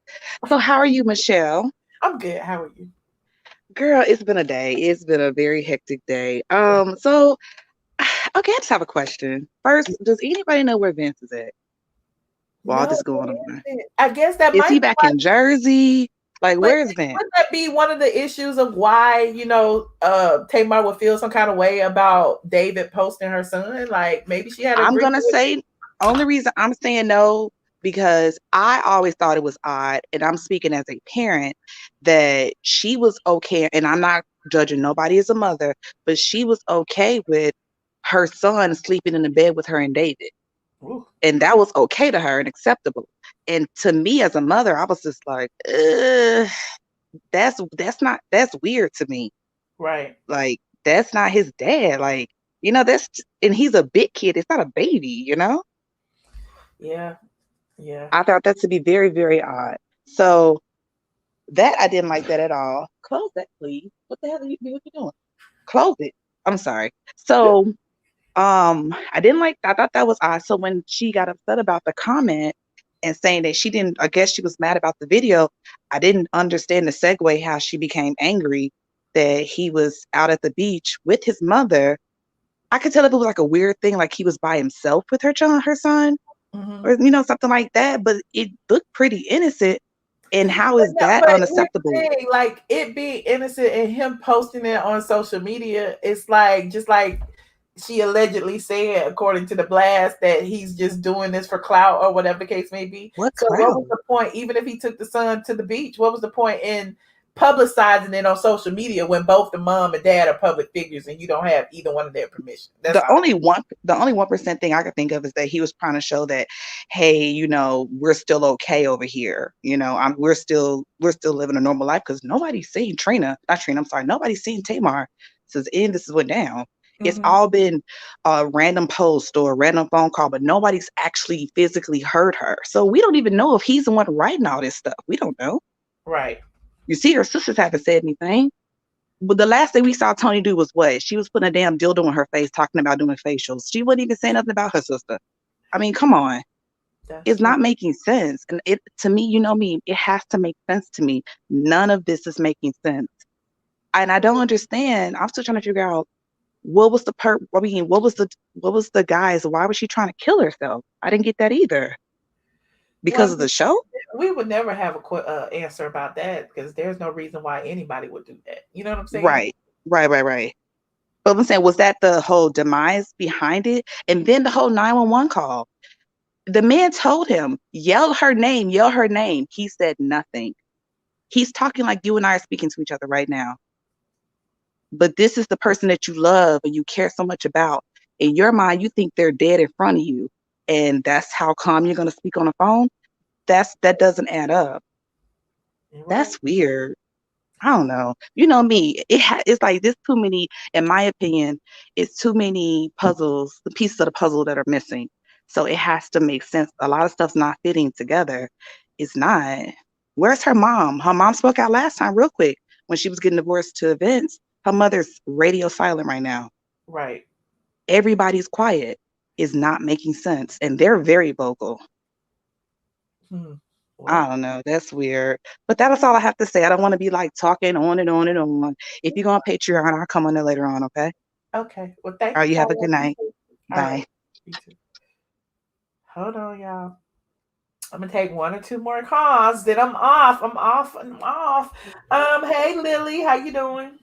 So how are you, Michelle? I'm good. How are you? Girl, it's been a day. It's been a very hectic day. So okay, I just have a question. First, does anybody know where Vince is at? While all this going on. I guess that is he back in Jersey? Like, where is Vince? Wouldn't that be one of the issues of why, Tamar would feel some kind of way about David posting her son? Like maybe she had I'm gonna say only reason I'm saying no, because I always thought it was odd, and I'm speaking as a parent, that she was okay, and I'm not judging nobody as a mother, but she was okay with her son sleeping in the bed with her and David. Ooh. And that was okay to her and acceptable. And to me as a mother, I was just like, that's weird to me. Right. Like, that's not his dad. Like, and he's a big kid. It's not a baby, Yeah. Yeah. I found that to be very, very odd. So that I didn't like that at all. Close that, please. What the hell are you doing? Close it. I'm sorry. So I thought that was odd. So when she got upset about the comment and saying that I guess she was mad about the video, I didn't understand the segue how she became angry that he was out at the beach with his mother. I could tell if it was like a weird thing, like he was by himself with her son, or something like that. But it looked pretty innocent. And how is that unacceptable? Like it being innocent and him posting it on social media, it's like just like she allegedly said, according to the blast, that he's just doing this for clout or whatever the case may be. What was the point? Even if he took the son to the beach, what was the point in publicizing it on social media when both the mom and dad are public figures and you don't have either one of their permission. That's the only 1% thing I could think of is that he was trying to show that, hey, you know, we're still okay over here. You know, we're still living a normal life because nobody's seen nobody's seen Tamar since the end this went down. It's all been a random post or a random phone call, but nobody's actually physically heard her. So we don't even know if he's the one writing all this stuff. We don't know. Right. You see, her sisters haven't said anything. But the last thing we saw Tony do was what? She was putting a damn dildo in her face, talking about doing facials. She wouldn't even say nothing about her sister. I mean, come on. It's not making sense. And to me, you know me, it has to make sense to me. None of this is making sense. And I don't understand. I'm still trying to figure out what was the guys? Why was she trying to kill herself? I didn't get that either. Because of the show? We would never have a answer about that because there's no reason why anybody would do that. You know what I'm saying? Right. But I'm saying, was that the whole demise behind it? And then the whole 911 call. The man told him, yell her name. He said nothing. He's talking like you and I are speaking to each other right now. But this is the person that you love and you care so much about. In your mind, you think they're dead in front of you. And that's how calm you're going to speak on the phone? That doesn't add up. That's weird. I don't know. You know me. It's like there's too many, in my opinion, it's too many puzzles, the pieces of the puzzle that are missing. So it has to make sense. A lot of stuff's not fitting together. It's not. Where's her mom? Her mom spoke out last time real quick when she was getting divorced to Vince. Her mother's radio silent right now. Right. Everybody's quiet. Is not making sense. And they're very vocal. Wow. I don't know. That's weird. But that was all I have to say. I don't want to be like talking on and on and on. If you're going to Patreon, I'll come on there later on, okay? Okay. Well, thank you. All right, you have a good night. All Bye. right. You too. Hold on, y'all. I'm gonna take one or two more calls. Then I'm off. Hey Lily, how you doing?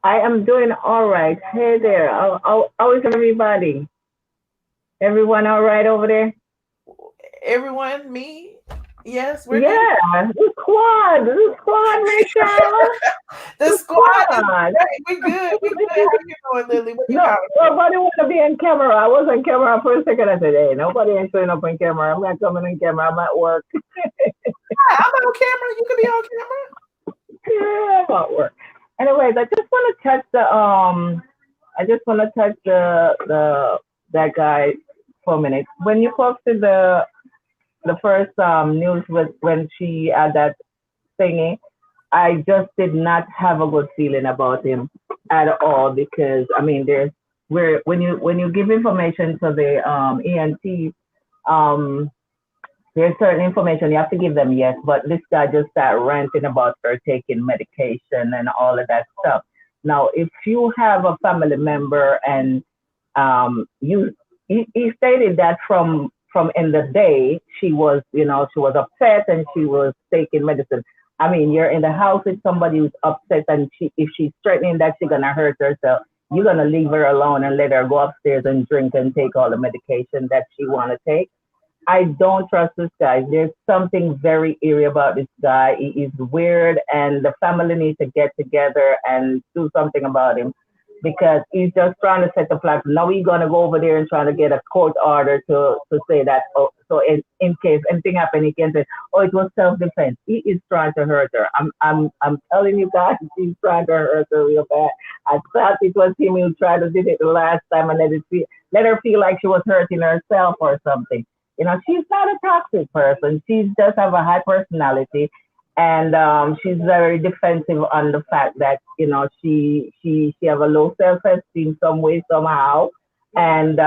I am doing all right. Hey there. How is everybody? Everyone all right over there? Everyone, me? Yes, we're good. The squad, Michelle. The squad. We good. How you doing, Lily? Nobody want to be on camera. I was on camera for a second. I said, hey, nobody ain't showing up on camera. I'm not coming on camera. I'm at work. I'm on camera. You can be on camera. Yeah, I'm at work. Anyways, I just want to touch that guy for a minute. When you posted the first news when she had that thingy, I just did not have a good feeling about him at all because I mean when you give information to the ENT, there's certain information you have to give them, yes, but this guy just started ranting about her taking medication and all of that stuff. Now, if you have a family member and he stated that from in the day she was upset and she was taking medicine. I mean, you're in the house with somebody who's upset and if she's threatening that she's gonna hurt herself, you're gonna leave her alone and let her go upstairs and drink and take all the medication that she wanna take. I don't trust this guy. There's something very eerie about this guy. He is weird and the family needs to get together and do something about him because he's just trying to set the flag. Now he's going to go over there and trying to get a court order to say that, so in case anything happens, he can say, oh, it was self-defense. He is trying to hurt her. I'm telling you guys, he's trying to hurt her real bad. I thought it was him who tried to do it the last time and let her feel like she was hurting herself or something. You know, she's not a toxic person. She just have a high personality, and she's very defensive on the fact that she have a low self-esteem some way somehow, and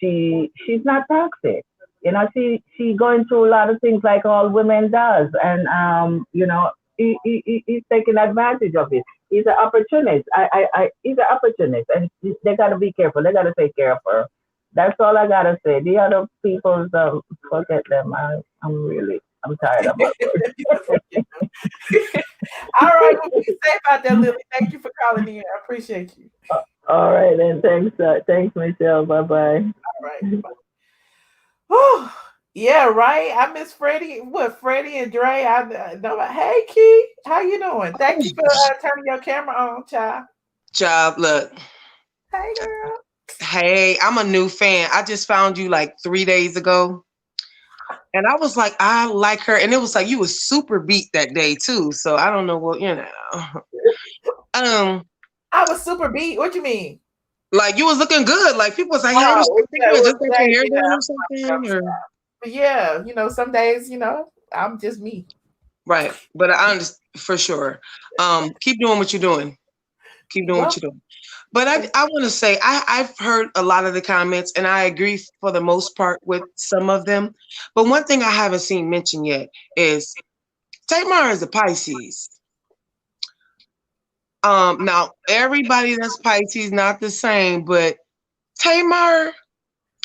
she's not toxic. You know, she going through a lot of things like all women does, and he's taking advantage of it. He's an opportunist. He's an opportunist, and they gotta be careful. They gotta take care of her. That's all I gotta say. The other people's forget them. I'm tired of it. All right, well, be safe out there, Lily. Thank you for calling in. I appreciate you. All right, then. Thanks, Michelle. Bye bye. All right. Bye. Yeah, right. I miss Freddie. What Freddie and Dre? I know. Hey, Key, how you doing? Thank you for turning your camera on, child. Job, look. Hey, girl. Hey, I'm a new fan. I just found you like 3 days ago. And I was like, I like her. And it was like you was super beat that day too. So I don't know what, I was super beat. What you mean? Like you was looking good. Like people was like, hey, Oh, I think you had just got your hair done or exactly. something. Or... But yeah, some days, I'm just me. Right. But I understand for sure. Keep doing what you're doing. Keep doing what you're doing. But I want to say I've heard a lot of the comments and I agree for the most part with some of them. But one thing I haven't seen mentioned yet is Tamar is a Pisces. Now everybody that's Pisces not the same, but Tamar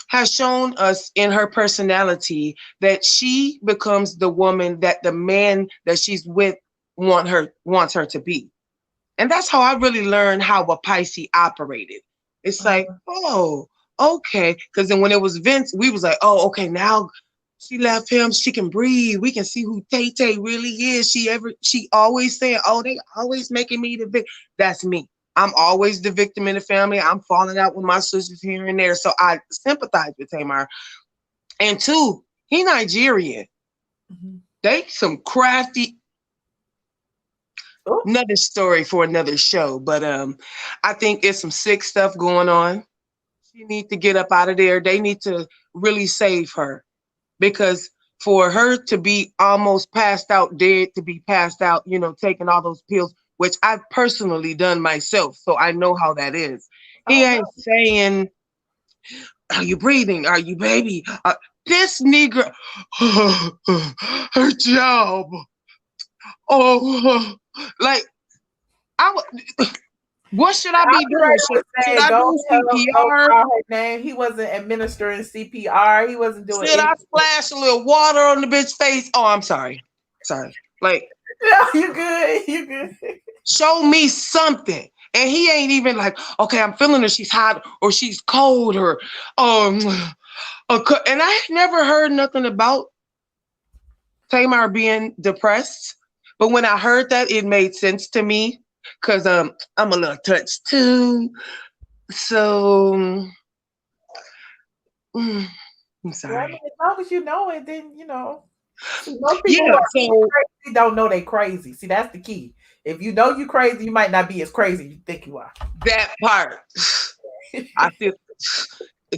has shown us in her personality that she becomes the woman that the man that she's with wants her to be. And that's how I really learned how a Pisces operated. It's like, oh, okay. Because then when it was Vince, we was like, oh, okay, now she left him. She can breathe. We can see who Tay really is. She always saying, oh, they always making me the victim. That's me. I'm always the victim in the family. I'm falling out with my sisters here and there. So I sympathize with Tamar. And two, he Nigerian. They some crafty. Another story for another show. But I think there's some sick stuff going on. She needs to get up out of there. They need to really save her. Because for her to be almost passed out, dead, to be passed out, taking all those pills, which I've personally done myself, so I know how that is. He ain't saying, are you breathing? Are you baby? This nigga, her job. Oh, like, what should I be doing? Should I do CPR? He wasn't administering CPR. He wasn't doing Should I splash a little water on the bitch's face? Oh, I'm sorry. Like, no, you good. You good. Show me something. And he ain't even like, okay, I'm feeling her. She's hot or she's cold or, and I never heard nothing about Tamar being depressed. But when I heard that, it made sense to me because I'm a little touched too. So I'm sorry. Well, I mean, as long as you know it, then most people crazy don't know they crazy. See, that's the key. If you know you crazy, you might not be as crazy as you think you are. That part. I feel.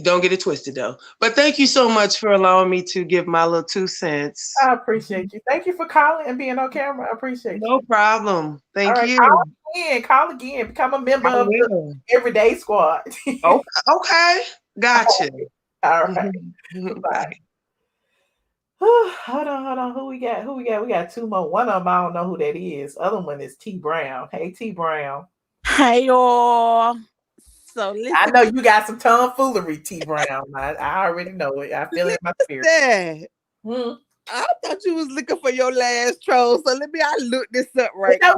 Don't get it twisted though. But thank you so much for allowing me to give my little 2 cents. I appreciate you. Thank you for calling and being on camera. I appreciate you. No problem. Thank you. Call again. Become a member of the Everyday Squad. Okay. Gotcha. All right. Bye. Hold on. Who we got? We got 2 more. One of them, I don't know who that is. Other one is T Brown. Hey, T Brown. Hey, y'all. So listen. I know you got some tomfoolery, T Brown. I already know it. I feel it in my spirit. I thought you was looking for your last troll. So I look this up right now.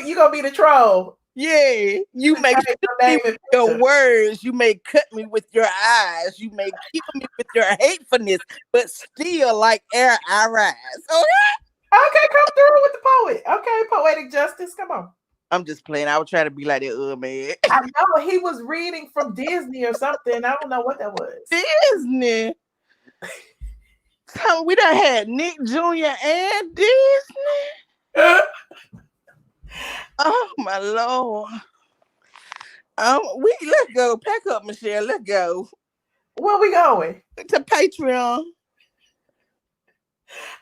You gonna be the troll. Yeah. You may cut me with your words. You may cut me with your eyes. You may kill me with your hatefulness, but still like air I rise. Okay, come through with the poet. Okay, poetic justice. Come on. I'm just playing. I was trying to be like that man. I know he was reading from Disney or something. I don't know what that was. Disney. So we done had Nick Jr. and Disney. Oh my Lord. Let's go. Pack up, Michelle. Let's go. Where we going? To Patreon.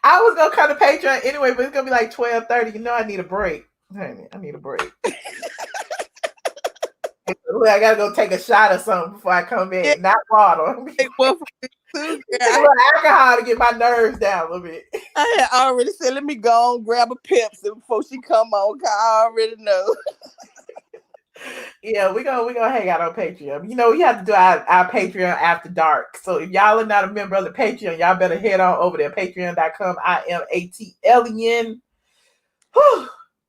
I was gonna come to Patreon anyway, but it's gonna be like 12:30. You know I need a break. Honey, I need a break. I gotta go take a shot or something before I come in. Not water. Alcohol to get my nerves down a little bit. I had already said, let me go and grab a Pepsi before she come on. I already know. Yeah, we gonna hang out on Patreon. We have to do our Patreon after dark. So if y'all are not a member of the Patreon, y'all better head on over there, patreon.com. iamATLien.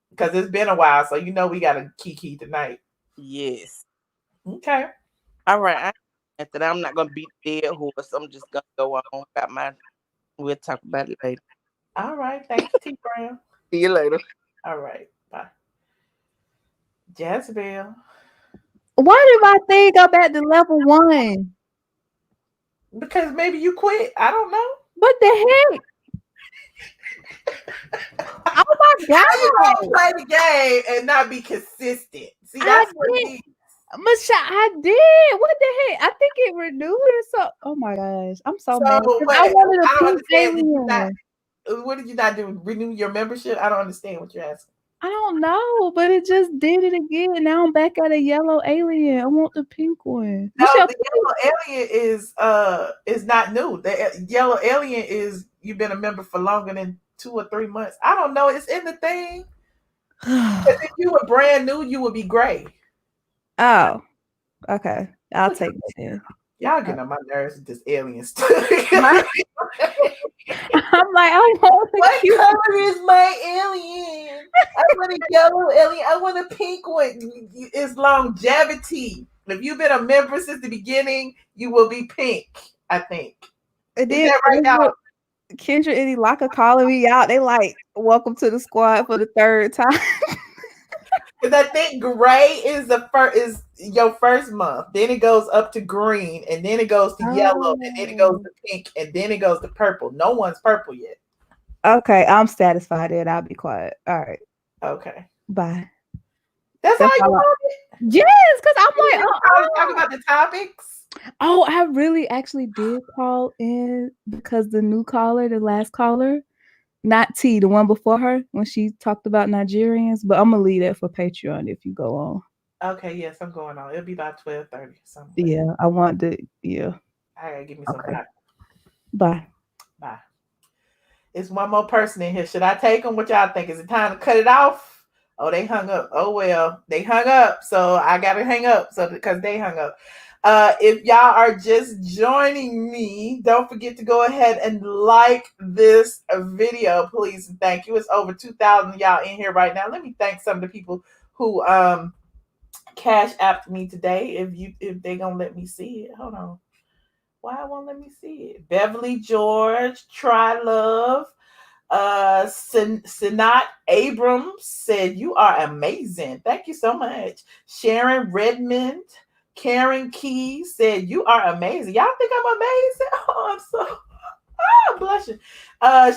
Because it's been a while, so we got a kiki tonight. Yes. Okay. All right. I'm not gonna beat the dead horse. I'm just gonna go on about my We'll talk about it later. All right. Thank you, T Brown. See you later. All right. Bye. Jezebel. Why did my thing go back to level 1? Because maybe you quit. I don't know. What the heck? Oh my How you God. gonna play the game and not be consistent? See, that's what it is. I did. What the heck? I think it renewed or so. Oh my gosh. I'm so mad. 'Cause Wait, I wanted I a don't pink understand. alien. What did you not do? Renew your membership? I don't understand what you're asking. I don't know, but it just did it again. Now I'm back at a yellow alien. I want the pink one. No, Michelle, the yellow alien is not new. The yellow alien is you've been a member for longer than 2 or 3 months. I don't know. It's in the thing. If you were brand new, you would be gray. Oh, okay. I'll take it then. Y'all getting on my nerves with this alien stuff. I'm like, I want what color is my alien? I want a yellow alien. I want a pink one. It's longevity. If you've been a member since the beginning, you will be pink, I think. And Is then that right now? Kendra and Elaka calling me out. They like, welcome to the squad for the 3rd time. Because I think gray is is your first month. Then it goes up to green, and then it goes to yellow, and then it goes to pink, and then it goes to purple. No one's purple yet. Okay, I'm satisfied and I'll be quiet. All right. Okay. Bye. That's how you want it? Yes, because I'm like, talk about the topics. Oh, I really actually did call in because the new caller, the last caller, not T, the one before her, when she talked about Nigerians, but I'm gonna leave that for Patreon if you go on. Okay, yes, I'm going on. It'll be about 12:30 something. Yeah, I want to. Yeah. I gotta give me some time. Bye. Bye. It's one more person in here. Should I take them? What y'all think? Is it time to cut it off? Oh, they hung up. Oh well, they hung up. So I gotta hang up. So because they hung up. If y'all are just joining me, don't forget to go ahead and like this video, please. And thank you. It's over 2,000 y'all in here right now. Let me thank some of the people who cash apped me today. If they gonna let me see it. Hold on. Why won't let me see it? Beverly George, Try Love, Sanat Abrams said, you are amazing. Thank you so much. Sharon Redmond, Karen Keys said, you are amazing. Y'all think I'm amazing? Oh, I'm so blushing.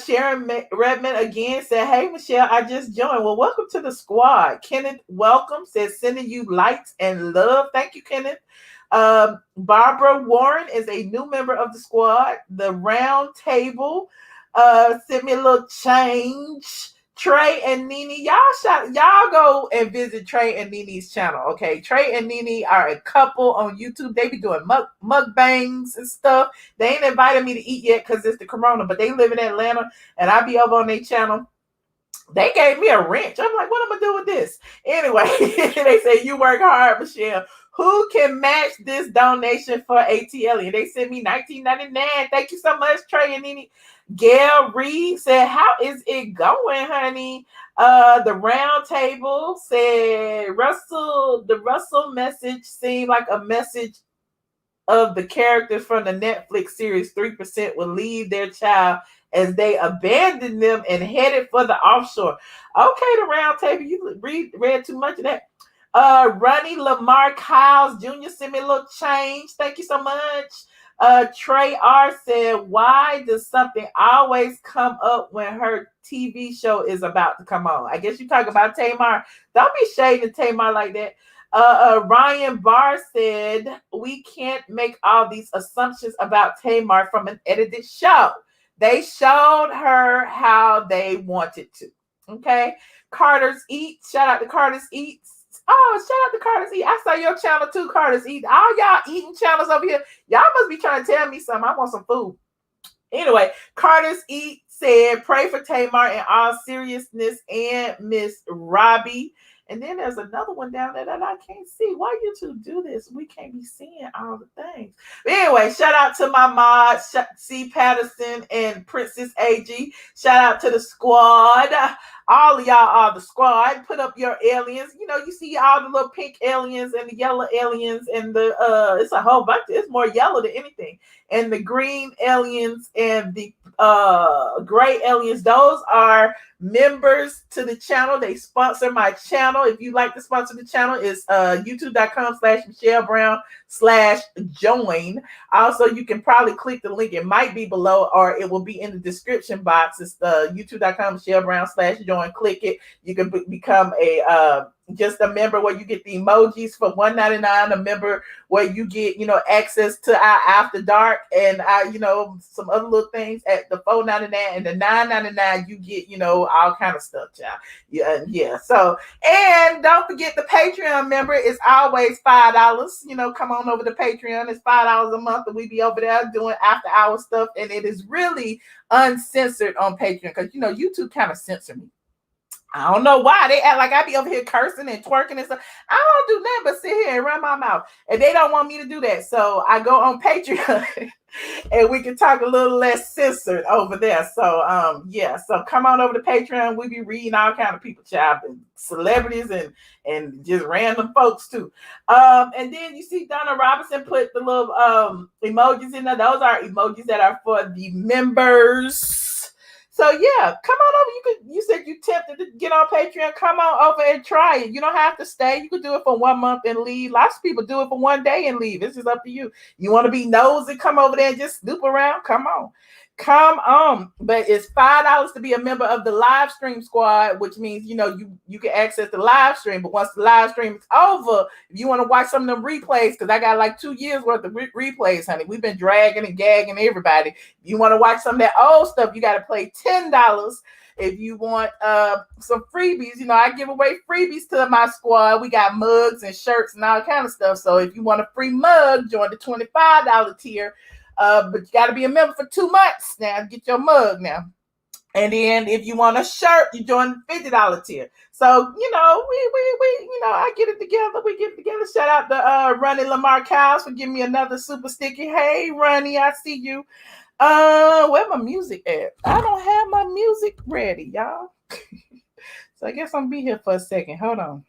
Sharon Redmond again said, hey, Michelle, I just joined. Well, welcome to the squad. Kenneth, welcome. Says, sending you lights and love. Thank you, Kenneth. Barbara Warren is a new member of the squad. The Round Table sent me a little change. Trey and Nene, y'all go and visit Trey and Nene's channel, okay? Trey and Nene are a couple on YouTube. They be doing mukbangs and stuff. They ain't invited me to eat yet because it's the corona, but they live in Atlanta, and I be over on their channel. They gave me a wrench. I'm like, what am I gonna do with this? Anyway, they say you work hard, Michelle. Who can match this donation for ATLien? They sent me $19.99. Thank you so much, Trey and Nene. Gail Reed said, how is it going, honey? The Round Table said, the Russell message seemed like a message of the characters from the Netflix series 3% will leave their child as they abandon them and headed for the offshore. Okay, the Round Table, you read too much of that. Ronnie Lamar Kyles Jr. sent me a little change. Thank you so much. Trey R said, why does something always come up when her TV show is about to come on? I guess you talk about Tamar. Don't be shading Tamar like that. Ryan Barr said, we can't make all these assumptions about Tamar from an edited show. They showed her how they wanted to. Okay. Carter's Eats. Shout out to Carter's Eats. Oh, shout out to Carter's Eats. I saw your channel too, Carter's Eats. All y'all eating channels over here. Y'all must be trying to tell me something. I want some food. Anyway, Carter's Eats said, pray for Tamar in all seriousness and Miss Robbie. And then there's another one down there that I can't see. Why you two do this? We can't be seeing all the things. But anyway, shout out to my mods, C. Patterson and Princess AG. Shout out to the squad. All of y'all are the squad. Put up your aliens. You know, you see all the little pink aliens and the yellow aliens and the it's a whole bunch. It's more yellow than anything. And the green aliens and the Gray Aliens. Those are members to the channel. They sponsor my channel. If you'd like to sponsor the channel, it's youtube.com/MichelleBrown/join. Also, you can probably click the link. It might be below or it will be in the description box. It's youtube.com/MichelleBrown/join. Click it. You can become a just a member where you get the emojis for $1.99, a member where you get, access to our After Dark and some other little things at the $4.99, and the $9.99 you get, all kind of stuff, child. Yeah. So, and don't forget the Patreon member is always $5. Come on over to Patreon. It's $5 a month, and we be over there doing after hour stuff, and it is really uncensored on Patreon because YouTube kind of censor me. I don't know why they act like I be over here cursing and twerking and stuff. I don't do nothing but sit here and run my mouth, and they don't want me to do that. So I go on Patreon, and we can talk a little less censored over there. So so come on over to Patreon. We be reading all kind of people, child, and celebrities and just random folks too. And then you see Donna Robinson put the little emojis in there. Those are emojis that are for the members. So yeah, come on over. You said you tempted to get on Patreon. Come on over and try it. You don't have to stay. You can do it for 1 month and leave. Lots of people do it for 1 day and leave. It's just up to you. You want to be nosy, come over there and just snoop around. Come on. But it's $5 to be a member of the live stream squad, which means you can access the live stream. But once the live stream is over, if you want to watch some of them replays, because I got like 2 years worth of replays, honey. We've been dragging and gagging everybody. If you want to watch some of that old stuff, you got to pay $10. If you want some freebies, I give away freebies to my squad. We got mugs and shirts and all kind of stuff. So if you want a free mug, join the $25 tier. But you got to be a member for 2 months now to get your mug now. And then if you want a shirt, you join the $50 tier. So, we I get it together. We get it together. Shout out to Ronnie Lamar Cowles for giving me another super sticky. Hey, Ronnie, I see you. Where my music at? I don't have my music ready, y'all. So I guess I'm gonna be here for a second. Hold on.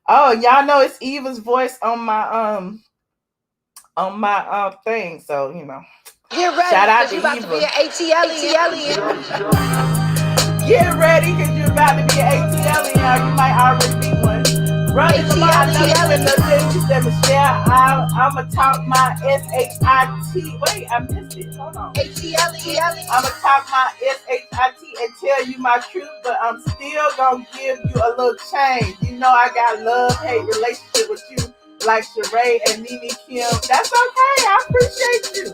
Oh, y'all know it's Eva's voice on my thing. So Get ready, shout out to you about Eva. to be an ATLien. Get ready, because you're about to be an ATLien, or you might already be one. Running from my thing, she said, Michelle, I'ma talk my SHIT. Wait, I missed it. Hold on. ATLien. I'ma talk my SHIT and tell you my truth, but I'm still gonna give you a little change. I got love-hate relationship with you, like Sheree and Nene Kim. That's okay. I appreciate you.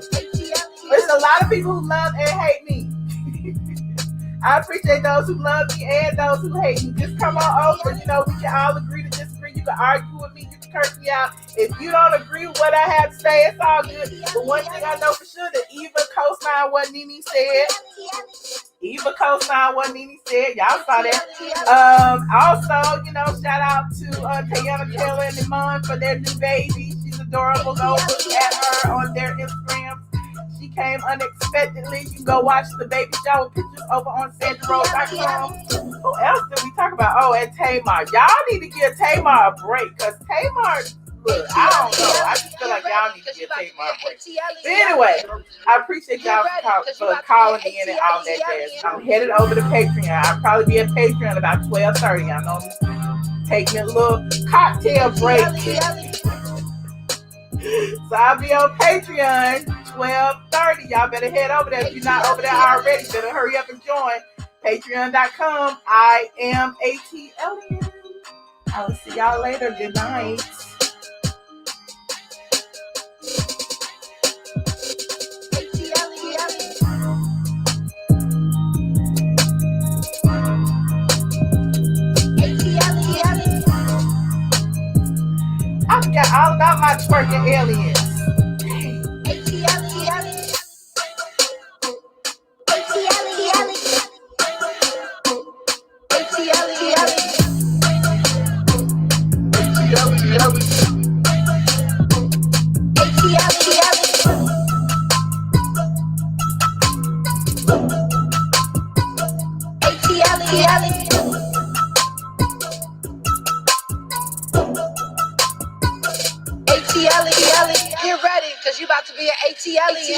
There's a lot of people who love and hate me. I appreciate those who love me and those who hate me. Just come on over. We can all agree to disagree. You can argue with me. You can curse me out. If you don't agree with what I have to say, it's all good. But one thing I know for sure, that Eva co-signed what Nene said. Eva co-signed what Nene said. Y'all saw that. Also, shout out to Tayana Taylor and Iman for their new baby. She's adorable. Go look at her on their Instagram. She came unexpectedly. You can go watch the baby shower pictures over on SandRose.com. Who else did we talk about? Oh, and Tamar. Y'all need to give Tamar a break, because Tamar, look, I don't know. I just feel like y'all need to give Tamar a break. But anyway, I appreciate y'all for calling me in and all that jazz. I'm headed over to Patreon. I'll probably be at Patreon about 12:30. I know I'm taking a little cocktail break. So I'll be on Patreon 12:30. Y'all better head over there. If you're not over there already, better hurry up and join. Patreon.com. iamATLien. I will see y'all later. Good night. I forgot all about my twerking aliens. Get ready, cause you about to be an ATLien.